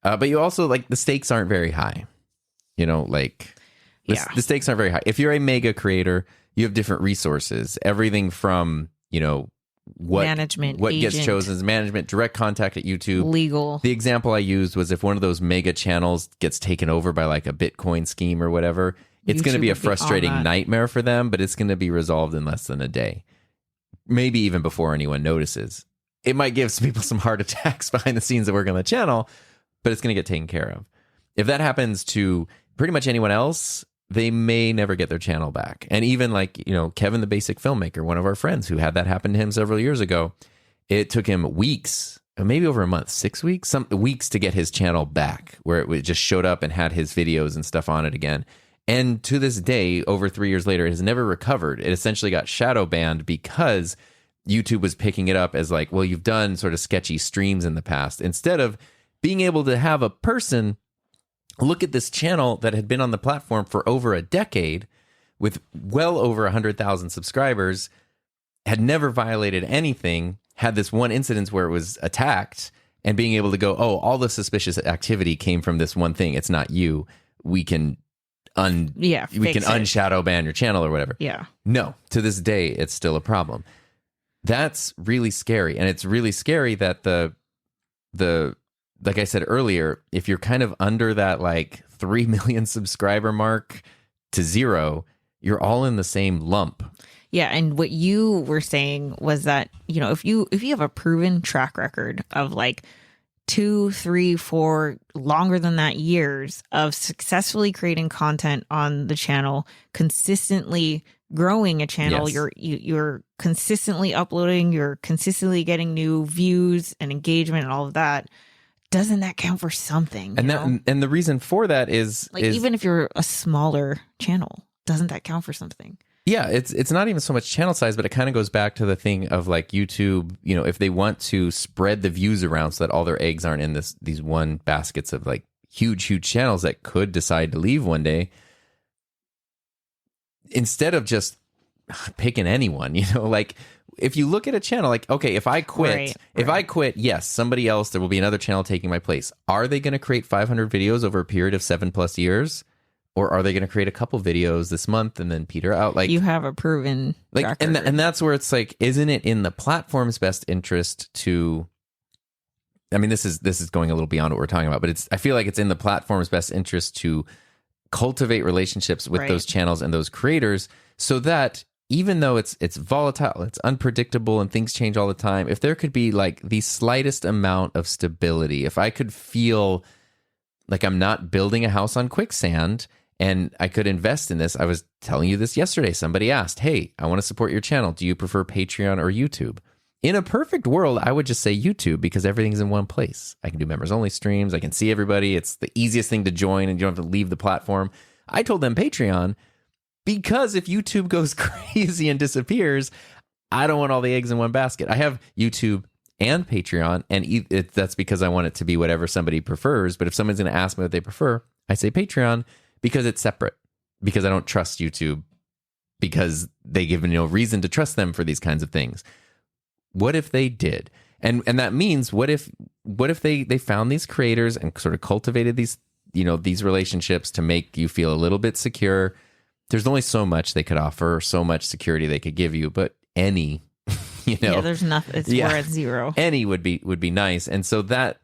But you also, like, the stakes aren't very high. You know, like, the stakes aren't very high. If you're a mega creator, you have different resources. Everything from, you know, Management, what gets agent, chosen as management, direct contact at YouTube. legal. The example I used was if one of those mega channels gets taken over by like a Bitcoin scheme or whatever, it's going to YouTube be a would be on frustrating that. nightmare for them, but it's going to be resolved in less than a day. Maybe even before anyone notices. It might give some people some heart attacks behind the scenes that work on the channel, but it's going to get taken care of. If that happens to pretty much anyone else, they may never get their channel back. And even like, you know, Kevin, the basic filmmaker, one of our friends who had that happen to him several years ago, it took him weeks, maybe over a month, 6 weeks, some weeks to get his channel back, where it just showed up and had his videos and stuff on it again. And to this day, over 3 years later, it has never recovered. It essentially got shadow banned because YouTube was picking it up as like, well, you've done sort of sketchy streams in the past, instead of being able to have a person look at this channel that had been on the platform for over a decade with well over 100,000 subscribers, had never violated anything, had this one incident where it was attacked, and being able to go, oh, all the suspicious activity came from this one thing. It's not you. We can unshadow ban your channel or whatever. Yeah. No, to this day, it's still a problem. That's really scary. And it's really scary that the like I said earlier, if you're kind of under that like 3 million subscriber mark to 0, you're all in the same lump. Yeah, and what you were saying was that, you know, if you have a proven track record of like 2, 3, 4, longer than that years of successfully creating content on the channel, consistently growing a channel, Yes. you're consistently uploading, you're consistently getting new views and engagement and all of that. Doesn't that count for something? And the reason for that is even if you're a smaller channel, doesn't that count for something? Yeah, it's not even so much channel size, but it kind of goes back to the thing of like YouTube, you know, if they want to spread the views around so that all their eggs aren't in these one baskets of like huge channels that could decide to leave one day, instead of just picking anyone, like if you look at a channel, like, okay, if I quit, yes, somebody else, there will be another channel taking my place. Are they going to create 500 videos over a period of 7+ years? Or are they going to create a couple videos this month and then peter out? Like, you have a proven like, and that's where it's like, isn't it in the platform's best interest to, I mean, this is going a little beyond what we're talking about, but I feel like it's in the platform's best interest to cultivate relationships with those channels and those creators, so that even though it's volatile, it's unpredictable, and things change all the time, if there could be like the slightest amount of stability, if I could feel like I'm not building a house on quicksand and I could invest in this. I was telling you this yesterday. Somebody asked, hey, I want to support your channel. Do you prefer Patreon or YouTube? In a perfect world, I would just say YouTube, because everything's in one place. I can do members only streams. I can see everybody. It's the easiest thing to join, and you don't have to leave the platform. I told them Patreon because if YouTube goes crazy and disappears, I don't want all the eggs in one basket. I have YouTube and Patreon, and that's because I want it to be whatever somebody prefers. But if someone's going to ask me what they prefer, I say Patreon, because it's separate, because I don't trust YouTube, because they give me no reason to trust them for these kinds of things. What if they did? And that means what if they found these creators and sort of cultivated these relationships to make you feel a little bit secure? There's only so much they could offer, so much security they could give you, but any, there's nothing. We're at zero. Any would be nice. And so that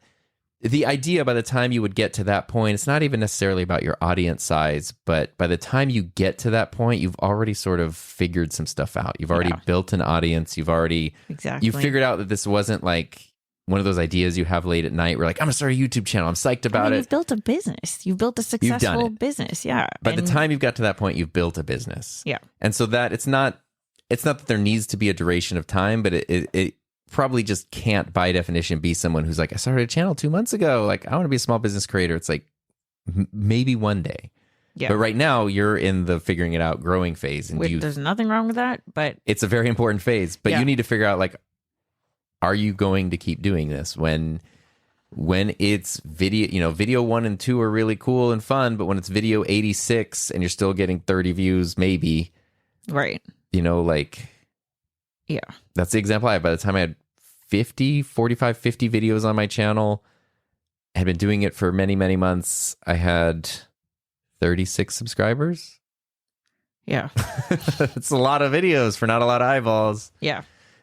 the idea, by the time you would get to that point, it's not even necessarily about your audience size, but by the time you get to that point, you've already sort of figured some stuff out. You've already built an audience. You've figured out that this wasn't like one of those ideas you have late at night where like, I'm gonna start a YouTube channel. I'm psyched about it. You've built a business. You've built a successful business. Yeah. By the time you've got to that point, you've built a business. Yeah. And so that it's not that there needs to be a duration of time, but it probably just can't by definition be someone who's like, I started a channel 2 months ago. Like, I want to be a small business creator. It's like maybe one day. Yeah. But right now you're in the figuring it out, growing phase. And there's nothing wrong with that, but it's a very important phase. But you need to figure out, like, are you going to keep doing this when it's video, video 1 and 2 are really cool and fun, but when it's video 86 and you're still getting 30 views, maybe. Right. Yeah. That's the example I have. By the time I had 50 videos on my channel, I had been doing it for many, many months. I had 36 subscribers. Yeah. It's a lot of videos for not a lot of eyeballs. Yeah.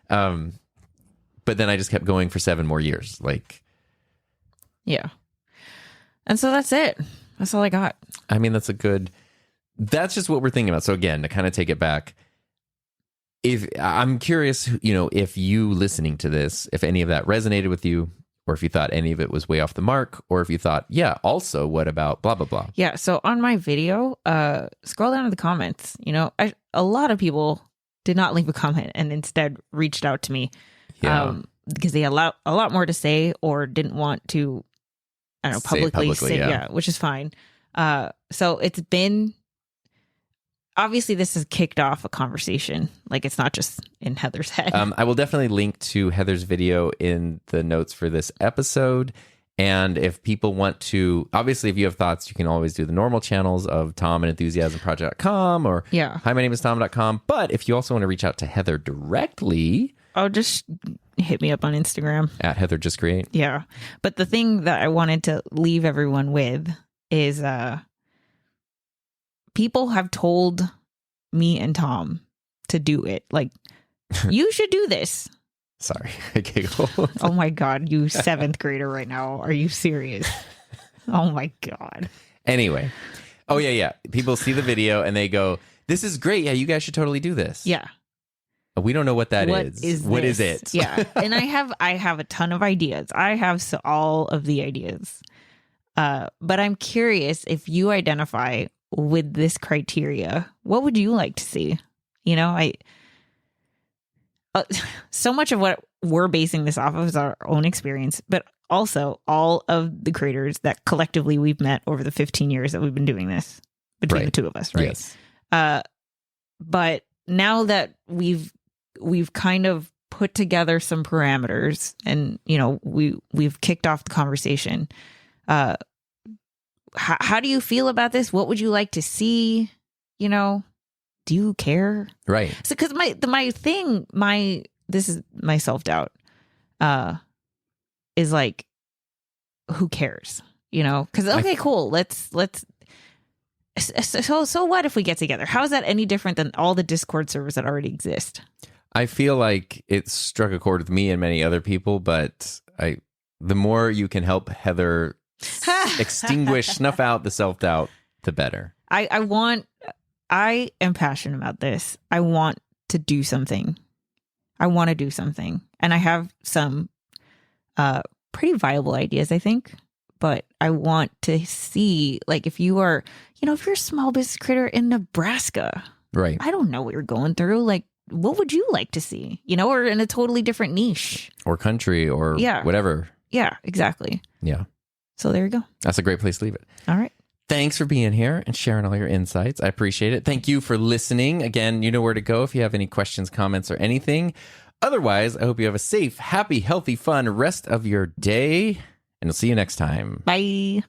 But then I just kept going for 7 more years. Yeah. And so that's it. That's all I got. I mean, that's just what we're thinking about. So again, to kind of take it back, if I'm curious, if you listening to this, if any of that resonated with you, or if you thought any of it was way off the mark, or if you thought, yeah, also, what about blah, blah, blah. Yeah. So on my video, scroll down to the comments. A lot of people did not leave a comment and instead reached out to me. Yeah. Because they had a lot more to say, or didn't want to, I don't know, publicly say, which is fine. So it's been, obviously this has kicked off a conversation. Like, it's not just in Heather's head. I will definitely link to Heather's video in the notes for this episode. And if people want to, obviously, if you have thoughts, you can always do the normal channels of Tom and enthusiasmproject.com or hi, my name is Tom.com. But if you also want to reach out to Heather directly, just hit me up on Instagram at Heather Just Create. Yeah. But the thing that I wanted to leave everyone with is people have told me and Tom to do it. Like, you should do this. Sorry, I giggled. Oh my God, you 7th grader right now. Are you serious? Oh my God. Anyway. Oh, yeah. People see the video and they go, this is great. Yeah, you guys should totally do this. Yeah. We don't know what that is. What is it? Yeah. And I have a ton of ideas. I have all of the ideas. But I'm curious, if you identify with this criteria, what would you like to see? So much of what we're basing this off of is our own experience, but also all of the creators that collectively we've met over the 15 years that we've been doing this between the two of us, right? Yes. But now that we've kind of put together some parameters and, we've kicked off the conversation. How do you feel about this? What would you like to see? do you care? Right. So, because this is my self-doubt, is like, who cares? You know? Because, okay, cool. Let's, so what if we get together? How is that any different than all the Discord servers that already exist? I feel like it struck a chord with me and many other people, but the more you can help Heather snuff out the self-doubt, the better. I am passionate about this. I want to do something. And I have some pretty viable ideas, I think. But I want to see, like, if you're a small business creator in Nebraska, right? I don't know what you're going through. Like, what would you like to see? Or in a totally different niche or country or whatever. Yeah, exactly. Yeah. So there you go. That's a great place to leave it. All right. Thanks for being here and sharing all your insights. I appreciate it. Thank you for listening. Again, you know where to go if you have any questions, comments, or anything. Otherwise, I hope you have a safe, happy, healthy, fun rest of your day. And we'll see you next time. Bye.